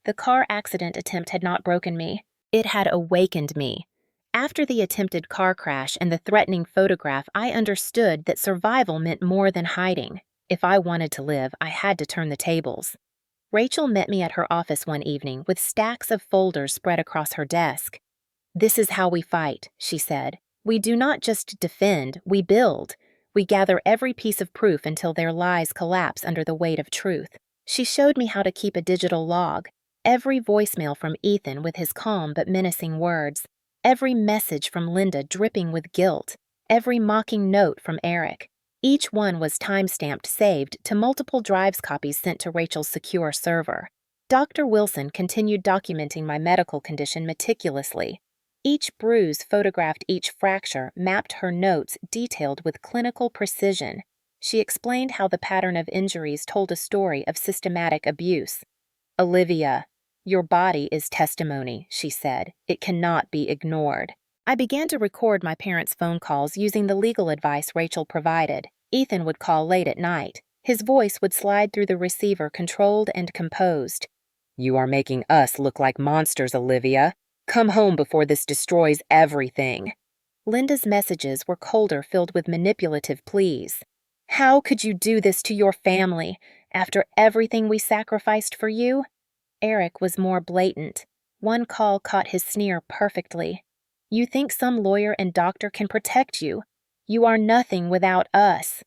The car accident attempt had not broken me. It had awakened me. After the attempted car crash and the threatening photograph, I understood that survival meant more than hiding. If I wanted to live, I had to turn the tables. Rachel met me at her office one evening with stacks of folders spread across her desk. "This is how we fight," she said. "We do not just defend, we build. We gather every piece of proof until their lies collapse under the weight of truth." She showed me how to keep a digital log. Every voicemail from Ethan with his calm but menacing words. Every message from Linda dripping with guilt. Every mocking note from Eric. Each one was time-stamped, saved to multiple drives copies sent to Rachel's secure server. Dr. Wilson continued documenting my medical condition meticulously. Each bruise photographed, each fracture mapped her notes, detailed with clinical precision. She explained how the pattern of injuries told a story of systematic abuse. "Olivia, your body is testimony," she said. "It cannot be ignored." I began to record my parents' phone calls using the legal advice Rachel provided. Ethan would call late at night. His voice would slide through the receiver, controlled and composed. "You are making us look like monsters, Olivia. Come home before this destroys everything." Linda's messages were colder, filled with manipulative pleas. "How could you do this to your family, after everything we sacrificed for you?" Eric was more blatant. One call caught his sneer perfectly. "You think some lawyer and doctor can protect you? You are nothing without us."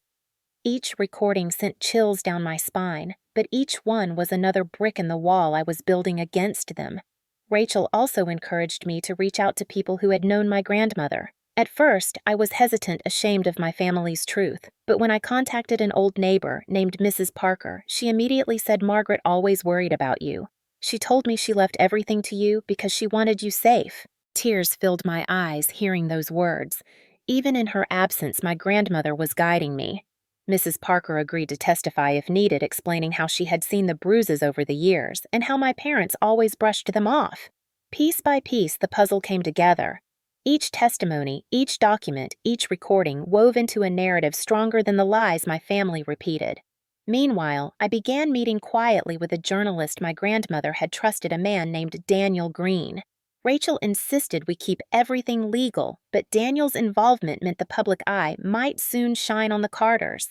Each recording sent chills down my spine, but each one was another brick in the wall I was building against them. Rachel also encouraged me to reach out to people who had known my grandmother. At first, I was hesitant, ashamed of my family's truth, but when I contacted an old neighbor named Mrs. Parker, she immediately said, "Margaret always worried about you. She told me she left everything to you because she wanted you safe." Tears filled my eyes hearing those words. Even in her absence, my grandmother was guiding me. Mrs. Parker agreed to testify if needed, explaining how she had seen the bruises over the years and how my parents always brushed them off. Piece by piece, the puzzle came together. Each testimony, each document, each recording wove into a narrative stronger than the lies my family repeated. Meanwhile, I began meeting quietly with a journalist my grandmother had trusted, a man named Daniel Green. Rachel insisted we keep everything legal, but Daniel's involvement meant the public eye might soon shine on the Carters.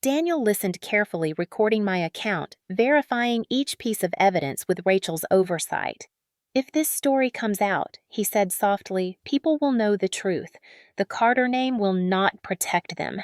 Daniel listened carefully, recording my account, verifying each piece of evidence with Rachel's oversight. "If this story comes out," he said softly, "people will know the truth. The Carter name will not protect them."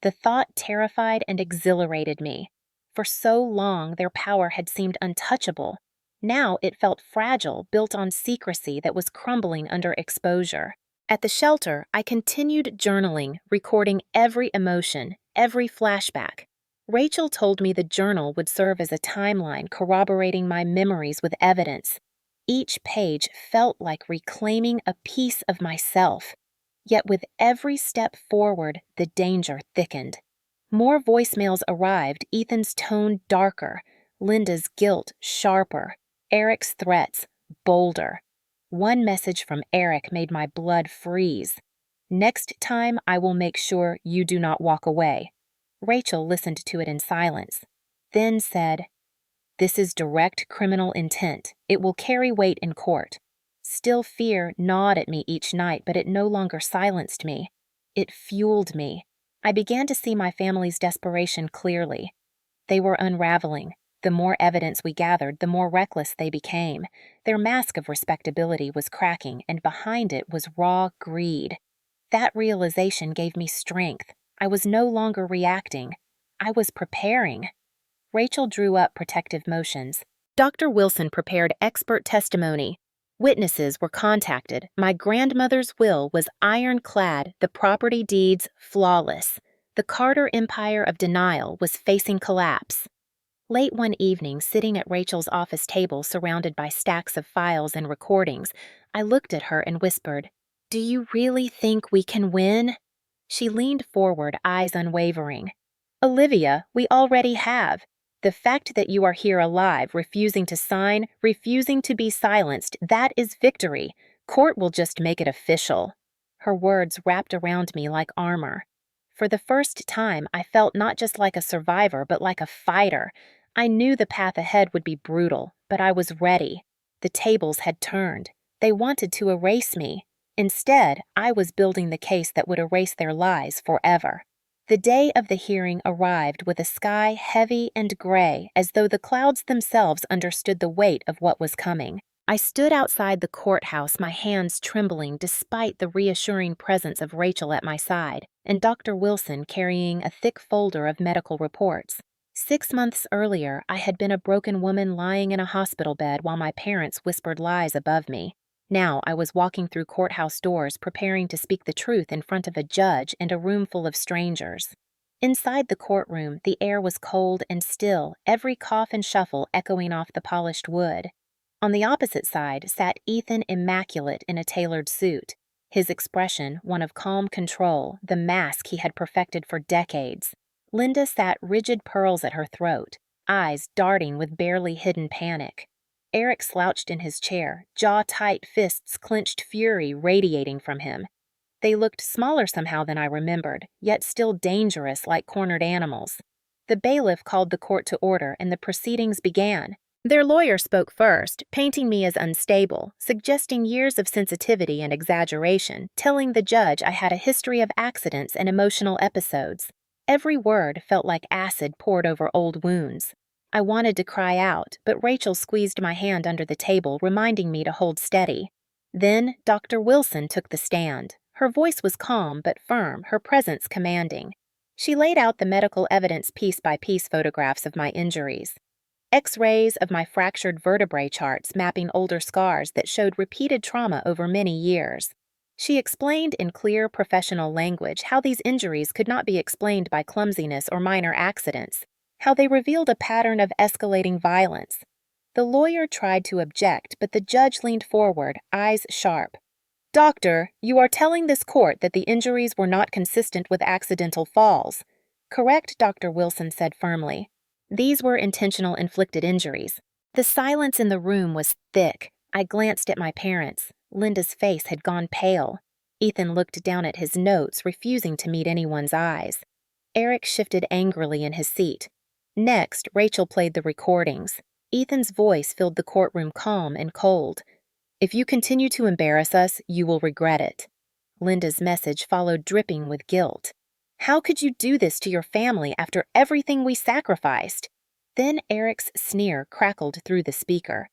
The thought terrified and exhilarated me. For so long, their power had seemed untouchable. Now it felt fragile, built on secrecy that was crumbling under exposure. At the shelter, I continued journaling, recording every emotion, every flashback. Rachel told me the journal would serve as a timeline corroborating my memories with evidence. Each page felt like reclaiming a piece of myself. Yet with every step forward, the danger thickened. More voicemails arrived, Ethan's tone darker, Linda's guilt sharper, Eric's threats bolder. One message from Eric made my blood freeze. "Next time, I will make sure you do not walk away." Rachel listened to it in silence, then said, "This is direct criminal intent. It will carry weight in court." Still fear gnawed at me each night, but it no longer silenced me. It fueled me. I began to see my family's desperation clearly. They were unraveling. The more evidence we gathered, the more reckless they became. Their mask of respectability was cracking, and behind it was raw greed. That realization gave me strength. I was no longer reacting. I was preparing. Rachel drew up protective motions. Dr. Wilson prepared expert testimony. Witnesses were contacted. My grandmother's will was ironclad, the property deeds flawless. The Carter empire of denial was facing collapse. Late one evening, sitting at Rachel's office table surrounded by stacks of files and recordings, I looked at her and whispered, "Do you really think we can win?" She leaned forward, eyes unwavering. "Olivia, we already have. The fact that you are here alive, refusing to sign, refusing to be silenced, that is victory. Court will just make it official." Her words wrapped around me like armor. For the first time, I felt not just like a survivor, but like a fighter. I knew the path ahead would be brutal, but I was ready. The tables had turned. They wanted to erase me. Instead, I was building the case that would erase their lies forever. The day of the hearing arrived with a sky heavy and gray, as though the clouds themselves understood the weight of what was coming. I stood outside the courthouse, my hands trembling despite the reassuring presence of Rachel at my side, and Dr. Wilson carrying a thick folder of medical reports. 6 months earlier, I had been a broken woman lying in a hospital bed while my parents whispered lies above me. Now I was walking through courthouse doors, preparing to speak the truth in front of a judge and a room full of strangers. Inside the courtroom, the air was cold and still, every cough and shuffle echoing off the polished wood. On the opposite side sat Ethan, immaculate in a tailored suit. His expression, one of calm control, the mask he had perfected for decades. Linda sat rigid pearls at her throat, eyes darting with barely hidden panic. Eric slouched in his chair, jaw-tight, fists clenched, fury radiating from him. They looked smaller somehow than I remembered, yet still dangerous like cornered animals. The bailiff called the court to order, and the proceedings began. Their lawyer spoke first, painting me as unstable, suggesting years of sensitivity and exaggeration, telling the judge I had a history of accidents and emotional episodes. Every word felt like acid poured over old wounds. I wanted to cry out, but Rachel squeezed my hand under the table, reminding me to hold steady. Then Dr. Wilson took the stand. Her voice was calm but firm, her presence commanding. She laid out the medical evidence piece by piece, photographs of my injuries. X-rays of my fractured vertebrae charts mapping older scars that showed repeated trauma over many years. She explained in clear professional language how these injuries could not be explained by clumsiness or minor accidents, how they revealed a pattern of escalating violence. The lawyer tried to object, but the judge leaned forward, eyes sharp. "Doctor, you are telling this court that the injuries were not consistent with accidental falls." "Correct," Dr. Wilson said firmly. "These were intentional inflicted injuries." The silence in the room was thick. I glanced at my parents. Linda's face had gone pale. Ethan looked down at his notes, refusing to meet anyone's eyes. Eric shifted angrily in his seat. Next, Rachel played the recordings. Ethan's voice filled the courtroom calm and cold. If you continue to embarrass us, you will regret it. Linda's message followed dripping with guilt. How could you do this to your family after everything we sacrificed? Then Eric's sneer crackled through the speaker.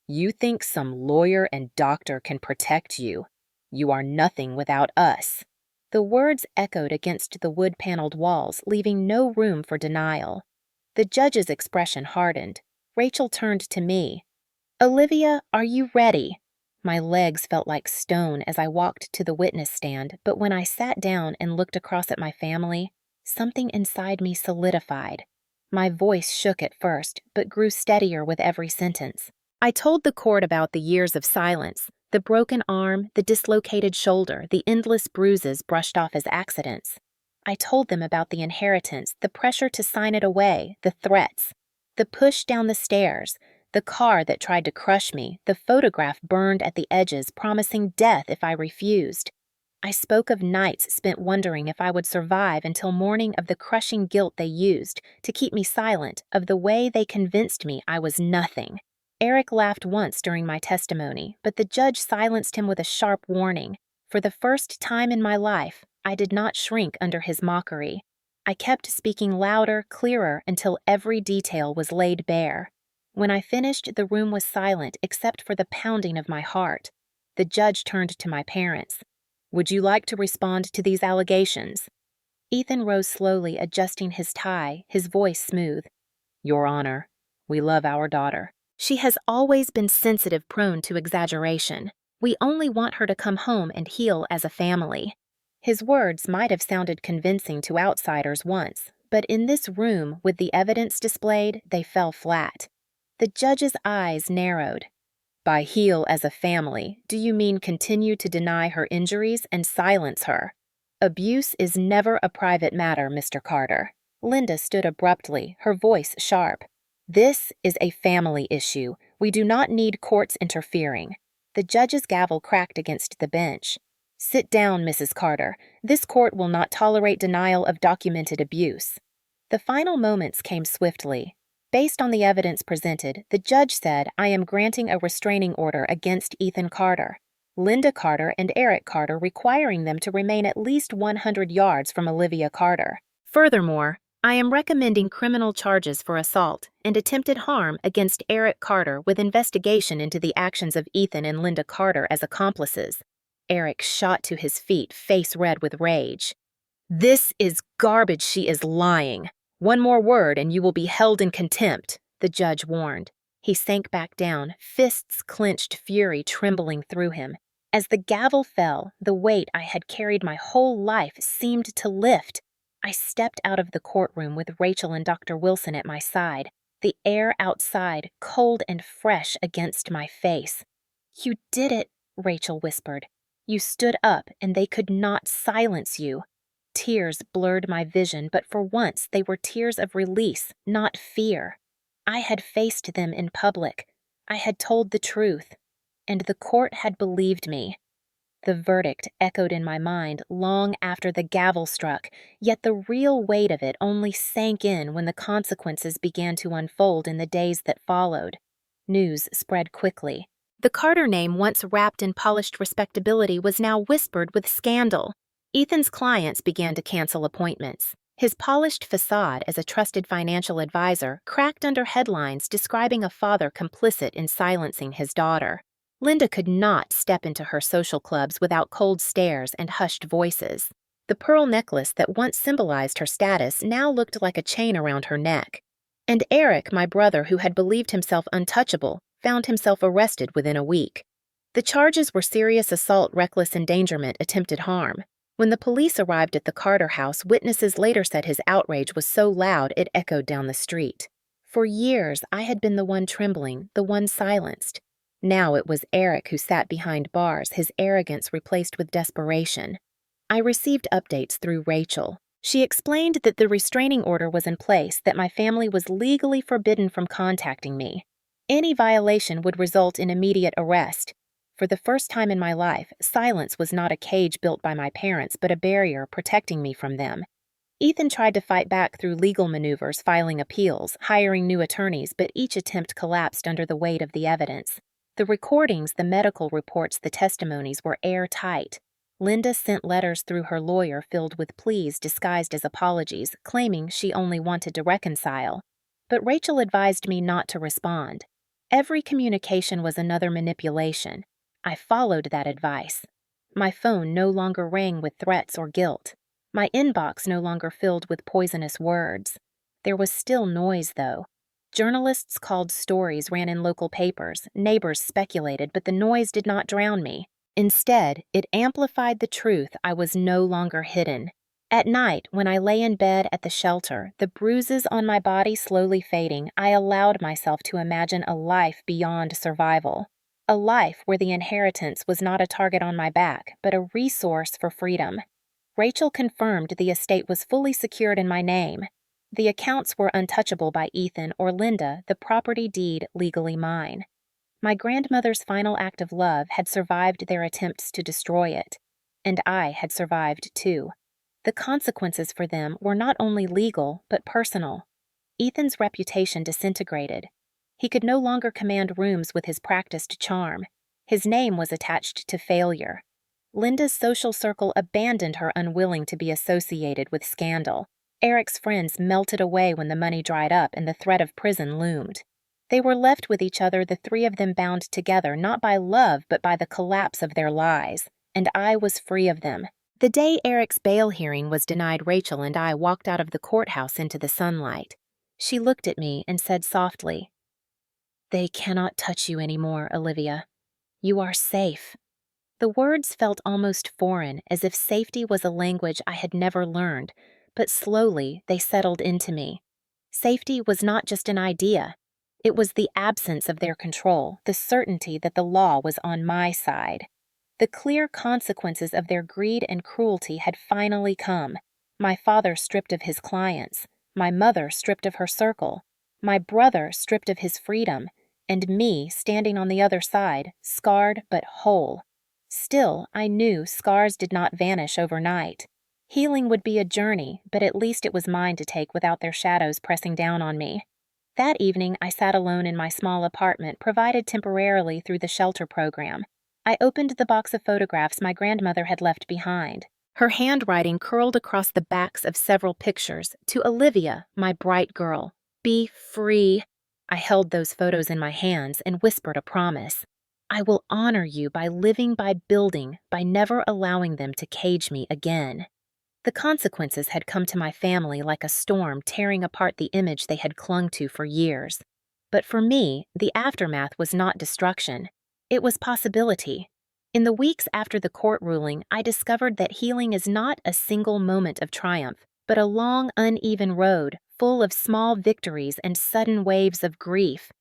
You think some lawyer and doctor can protect you? You are nothing without us. The words echoed against the wood-paneled walls, leaving no room for denial. The judge's expression hardened. Rachel turned to me. Olivia, are you ready? My legs felt like stone as I walked to the witness stand, but when I sat down and looked across at my family, something inside me solidified. My voice shook at first, but grew steadier with every sentence. I told the court about the years of silence, the broken arm, the dislocated shoulder, the endless bruises brushed off as accidents. I told them about the inheritance, the pressure to sign it away, the threats, the push down the stairs, the car that tried to crush me, the photograph burned at the edges promising death if I refused. I spoke of nights spent wondering if I would survive until morning, of the crushing guilt they used to keep me silent, of the way they convinced me I was nothing. Eric laughed once during my testimony, but the judge silenced him with a sharp warning. For the first time in my life, I did not shrink under his mockery. I kept speaking louder, clearer, until every detail was laid bare. When I finished, the room was silent except for the pounding of my heart. The judge turned to my parents. Would you like to respond to these allegations? Ethan rose slowly, adjusting his tie, his voice smooth. Your Honor, we love our daughter. She has always been sensitive, prone to exaggeration. We only want her to come home and heal as a family. His words might have sounded convincing to outsiders once, but in this room, with the evidence displayed, they fell flat. The judge's eyes narrowed. By heal as a family, do you mean continue to deny her injuries and silence her? Abuse is never a private matter, Mr. Carter. Linda stood abruptly, her voice sharp. This is a family issue. We do not need courts interfering. The judge's gavel cracked against the bench. Sit down, Mrs. Carter. This court will not tolerate denial of documented abuse. The final moments came swiftly. Based on the evidence presented, the judge said, I am granting a restraining order against Ethan Carter, Linda Carter, and Eric Carter, requiring them to remain at least 100 yards from Olivia Carter. Furthermore, I am recommending criminal charges for assault and attempted harm against Eric Carter with investigation into the actions of Ethan and Linda Carter as accomplices. Eric shot to his feet, face red with rage. This is garbage. She is lying. One more word and you will be held in contempt, the judge warned. He sank back down, fists clenched, fury trembling through him. As the gavel fell, the weight I had carried my whole life seemed to lift. I stepped out of the courtroom with Rachel and Dr. Wilson at my side, the air outside cold and fresh against my face. You did it, Rachel whispered. You stood up and they could not silence you. Tears blurred my vision, but for once they were tears of release, not fear. I had faced them in public. I had told the truth, and the court had believed me. The verdict echoed in my mind long after the gavel struck, yet the real weight of it only sank in when the consequences began to unfold in the days that followed. News spread quickly. The Carter name, once wrapped in polished respectability, was now whispered with scandal. Ethan's clients began to cancel appointments. His polished facade as a trusted financial advisor cracked under headlines describing a father complicit in silencing his daughter. Linda could not step into her social clubs without cold stares and hushed voices. The pearl necklace that once symbolized her status now looked like a chain around her neck. And Eric, my brother, who had believed himself untouchable, found himself arrested within a week. The charges were serious assault, reckless endangerment, attempted harm. When the police arrived at the Carter house, witnesses later said his outrage was so loud it echoed down the street. For years, I had been the one trembling, the one silenced. Now it was Eric who sat behind bars, his arrogance replaced with desperation. I received updates through Rachel. She explained that the restraining order was in place, that my family was legally forbidden from contacting me. Any violation would result in immediate arrest. For the first time in my life, silence was not a cage built by my parents, but a barrier protecting me from them. Ethan tried to fight back through legal maneuvers, filing appeals, hiring new attorneys, but each attempt collapsed under the weight of the evidence. The recordings, the medical reports, the testimonies were airtight. Linda sent letters through her lawyer filled with pleas disguised as apologies, claiming she only wanted to reconcile. But Rachel advised me not to respond. Every communication was another manipulation. I followed that advice. My phone no longer rang with threats or guilt. My inbox no longer filled with poisonous words. There was still noise, though. Journalists called stories ran in local papers, neighbors speculated, but the noise did not drown me. Instead, it amplified the truth I was no longer hidden. At night, when I lay in bed at the shelter, the bruises on my body slowly fading, I allowed myself to imagine a life beyond survival. A life where the inheritance was not a target on my back, but a resource for freedom. Rachel confirmed the estate was fully secured in my name. The accounts were untouchable by Ethan or Linda, the property deed legally mine. My grandmother's final act of love had survived their attempts to destroy it, and I had survived too. The consequences for them were not only legal, but personal. Ethan's reputation disintegrated. He could no longer command rooms with his practiced charm. His name was attached to failure. Linda's social circle abandoned her, unwilling to be associated with scandal. Eric's friends melted away when the money dried up and the threat of prison loomed. They were left with each other, the three of them bound together not by love but by the collapse of their lies, and I was free of them. The day Eric's bail hearing was denied, Rachel and I walked out of the courthouse into the sunlight. She looked at me and said softly, "They cannot touch you anymore, Olivia. You are safe." The words felt almost foreign, as if safety was a language I had never learned, but slowly they settled into me. Safety was not just an idea. It was the absence of their control, the certainty that the law was on my side. The clear consequences of their greed and cruelty had finally come. My father stripped of his clients, my mother stripped of her circle, my brother stripped of his freedom, and me standing on the other side, scarred but whole. Still, I knew scars did not vanish overnight. Healing would be a journey, but at least it was mine to take without their shadows pressing down on me. That evening, I sat alone in my small apartment, provided temporarily through the shelter program. I opened the box of photographs my grandmother had left behind. Her handwriting curled across the backs of several pictures. To Olivia, my bright girl. Be free. I held those photos in my hands and whispered a promise. I will honor you by living, by building, by never allowing them to cage me again. The consequences had come to my family like a storm, tearing apart the image they had clung to for years. But for me, the aftermath was not destruction. It was possibility. In the weeks after the court ruling, I discovered that healing is not a single moment of triumph, but a long, uneven road, full of small victories and sudden waves of grief.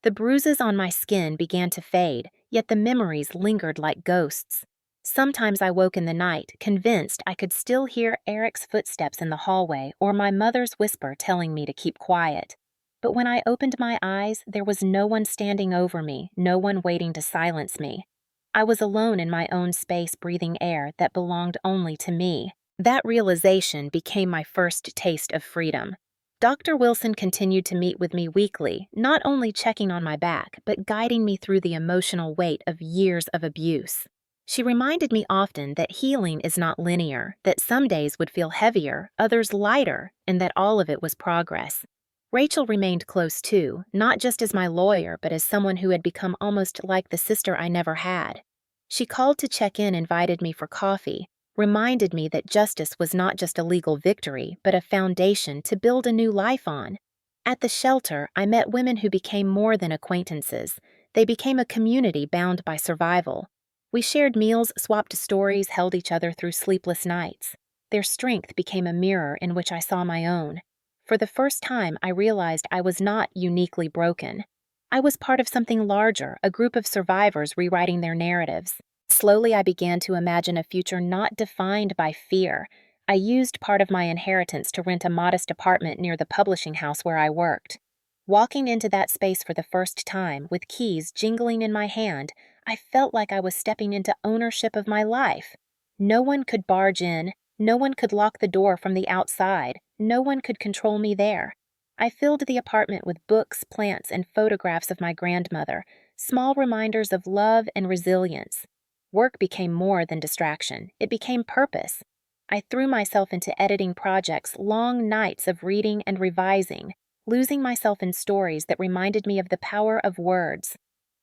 The bruises on my skin began to fade, yet the memories lingered like ghosts. Sometimes I woke in the night, convinced I could still hear Eric's footsteps in the hallway or my mother's whisper telling me to keep quiet. But when I opened my eyes, there was no one standing over me, no one waiting to silence me. I was alone in my own space, breathing air that belonged only to me. That realization became my first taste of freedom. Dr. Wilson continued to meet with me weekly, not only checking on my back, but guiding me through the emotional weight of years of abuse. She reminded me often that healing is not linear, that some days would feel heavier, others lighter, and that all of it was progress. Rachel remained close too, not just as my lawyer, but as someone who had become almost like the sister I never had. She called to check in, invited me for coffee, reminded me that justice was not just a legal victory, but a foundation to build a new life on. At the shelter, I met women who became more than acquaintances. They became a community bound by survival. We shared meals, swapped stories, held each other through sleepless nights. Their strength became a mirror in which I saw my own. For the first time, I realized I was not uniquely broken. I was part of something larger, a group of survivors rewriting their narratives. Slowly, I began to imagine a future not defined by fear. I used part of my inheritance to rent a modest apartment near the publishing house where I worked. Walking into that space for the first time, with keys jingling in my hand, I felt like I was stepping into ownership of my life. No one could barge in, no one could lock the door from the outside, no one could control me there. I filled the apartment with books, plants, and photographs of my grandmother, Small reminders of love and resilience. Work became more than distraction, it became purpose. I threw myself into editing projects, long nights of reading and revising, losing myself in stories that reminded me of the power of words.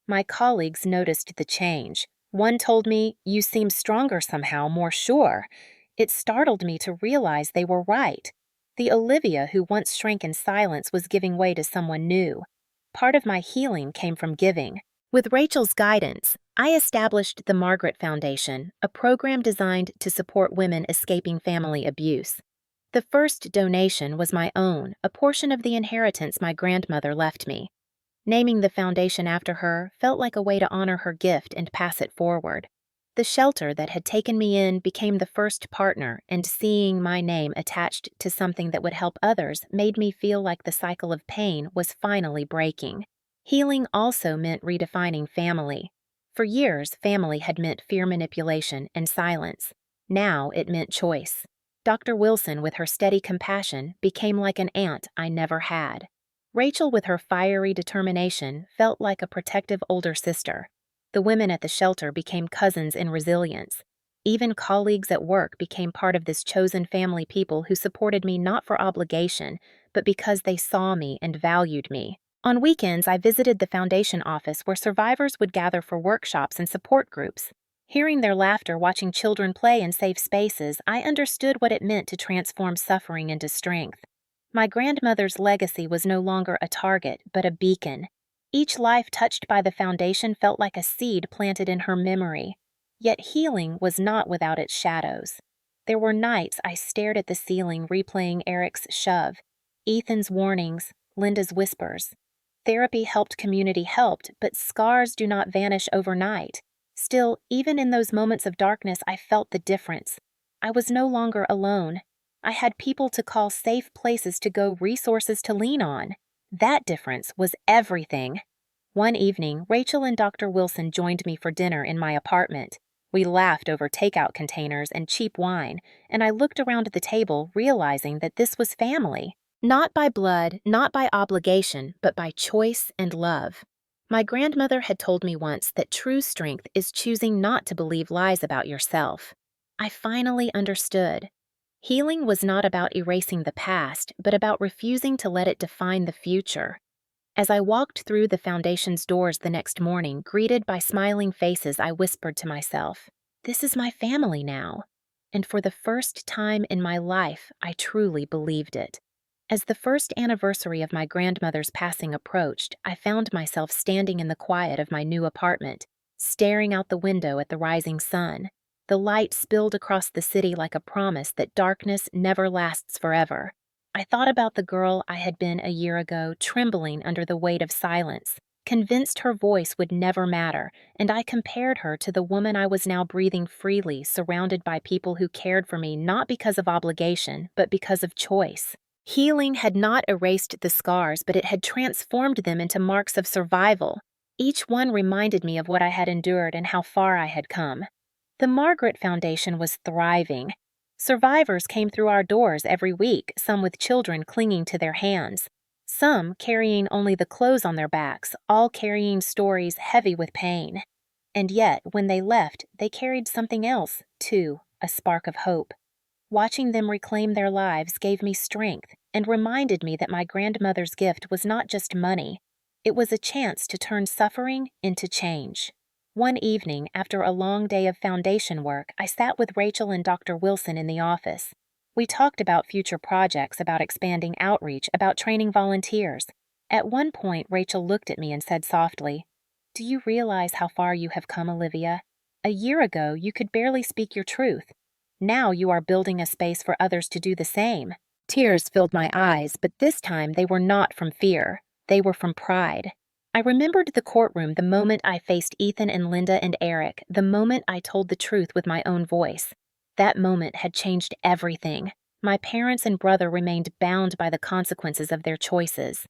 My colleagues noticed the change. One told me, "You seem stronger somehow, more sure." It startled me to realize they were right. The Olivia who once shrank in silence was giving way to someone new. Part of my healing came from giving. With Rachel's guidance, I established the Margaret Foundation, a program designed to support women escaping family abuse. The first donation was my own, a portion of the inheritance my grandmother left me. Naming the foundation after her felt like a way to honor her gift and pass it forward. The shelter that had taken me in became the first partner, and seeing my name attached to something that would help others made me feel like the cycle of pain was finally breaking. Healing also meant redefining family. For years, family had meant fear manipulation and silence. Now it meant choice. Dr. Wilson, with her steady compassion, became like an aunt I never had. Rachel, with her fiery determination, felt like a protective older sister. The women at the shelter became cousins in resilience. Even colleagues at work became part of this chosen family, people who supported me not for obligation, but because they saw me and valued me. On weekends, I visited the foundation office where survivors would gather for workshops and support groups. Hearing their laughter, watching children play in safe spaces, I understood what it meant to transform suffering into strength. My grandmother's legacy was no longer a target, but a beacon. Each life touched by the foundation felt like a seed planted in her memory. Yet healing was not without its shadows. There were nights I stared at the ceiling, replaying Eric's shove, Ethan's warnings, Linda's whispers. Therapy helped, community helped, but scars do not vanish overnight. Still, even in those moments of darkness, I felt the difference. I was no longer alone. I had people to call, safe places to go, resources to lean on. That difference was everything. One evening, Rachel and Dr. Wilson joined me for dinner in my apartment. We laughed over takeout containers and cheap wine, and I looked around the table, realizing that this was family. Not by blood, not by obligation, but by choice and love. My grandmother had told me once that true strength is choosing not to believe lies about yourself. I finally understood. Healing was not about erasing the past, but about refusing to let it define the future. As I walked through the foundation's doors the next morning, greeted by smiling faces, I whispered to myself, "This is my family now." And for the first time in my life, I truly believed it. As the first anniversary of my grandmother's passing approached, I found myself standing in the quiet of my new apartment, staring out the window at the rising sun. The light spilled across the city like a promise that darkness never lasts forever. I thought about the girl I had been a year ago, trembling under the weight of silence, convinced her voice would never matter, and I compared her to the woman I was now, breathing freely, surrounded by people who cared for me not because of obligation, but because of choice. Healing had not erased the scars, but it had transformed them into marks of survival. Each one reminded me of what I had endured and how far I had come. The Margaret Foundation was thriving. Survivors came through our doors every week, some with children clinging to their hands, some carrying only the clothes on their backs, all carrying stories heavy with pain. And yet, when they left, they carried something else, too, a spark of hope. Watching them reclaim their lives gave me strength and reminded me that my grandmother's gift was not just money. It was a chance to turn suffering into change. One evening, after a long day of foundation work, I sat with Rachel and Dr. Wilson in the office. We talked about future projects, about expanding outreach, about training volunteers. At one point, Rachel looked at me and said softly, "Do you realize how far you have come, Olivia? A year ago, you could barely speak your truth. Now you are building a space for others to do the same." Tears filled my eyes, but this time they were not from fear. They were from pride. I remembered the courtroom, the moment I faced Ethan and Linda and Eric, the moment I told the truth with my own voice. That moment had changed everything. My parents and brother remained bound by the consequences of their choices.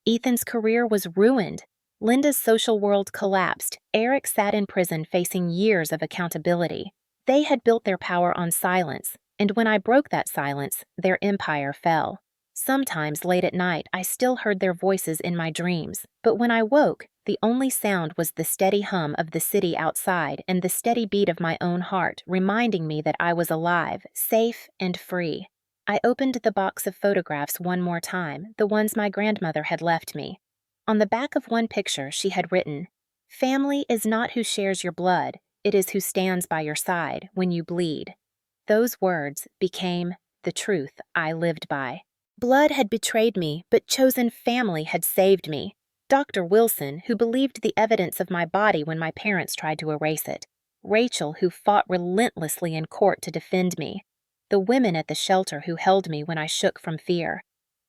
Ethan's career was ruined. Linda's social world collapsed. Eric sat in prison facing years of accountability. They had built their power on silence, and when I broke that silence, their empire fell. Sometimes late at night, I still heard their voices in my dreams, but when I woke, The only sound was the steady hum of the city outside and the steady beat of my own heart, reminding me that I was alive, safe, and free. I opened the box of photographs one more time, the ones my grandmother had left me. On the back of one picture, she had written, "Family is not who shares your blood, it is who stands by your side when you bleed." Those words became the truth I lived by. Blood had betrayed me, but chosen family had saved me. Dr. Wilson, who believed the evidence of my body when my parents tried to erase it. Rachel, who fought relentlessly in court to defend me. The women at the shelter who held me when I shook from fear.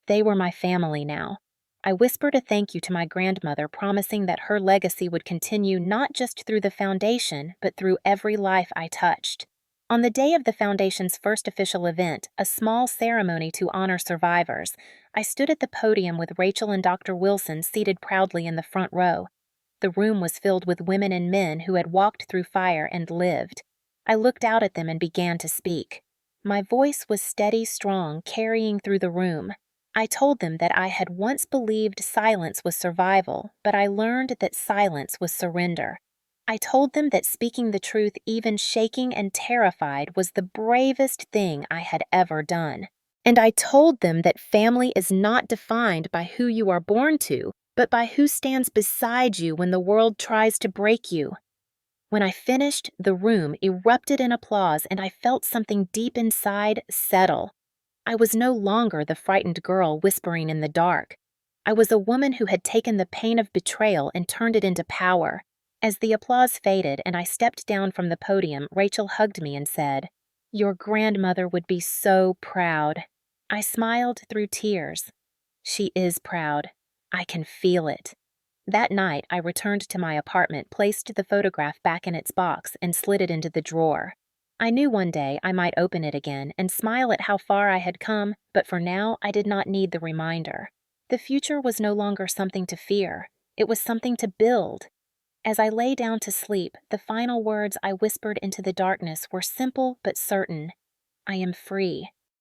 They were my family now. I whispered a thank you to my grandmother, promising that her legacy would continue not just through the foundation, but through every life I touched. On the day of the Foundation's first official event, a small ceremony to honor survivors, I stood at the podium with Rachel and Dr. Wilson seated proudly in the front row. The room was filled with women and men who had walked through fire and lived. I looked out at them and began to speak. My voice was steady, strong, carrying through the room. I told them that I had once believed silence was survival, but I learned that silence was surrender. I told them that speaking the truth, even shaking and terrified, was the bravest thing I had ever done. And I told them that family is not defined by who you are born to, but by who stands beside you when the world tries to break you. When I finished, the room erupted in applause, and I felt something deep inside settle. I was no longer the frightened girl whispering in the dark. I was a woman who had taken the pain of betrayal and turned it into power. As the applause faded and I stepped down from the podium, Rachel hugged me and said, "Your grandmother would be so proud." I smiled through tears. She is proud. I can feel it. That night, I returned to my apartment, placed the photograph back in its box, and slid it into the drawer. I knew one day I might open it again and smile at how far I had come, but for now I did not need the reminder. The future was no longer something to fear. It was something to build. As I lay down to sleep, the final words I whispered into the darkness were simple but certain. I am free.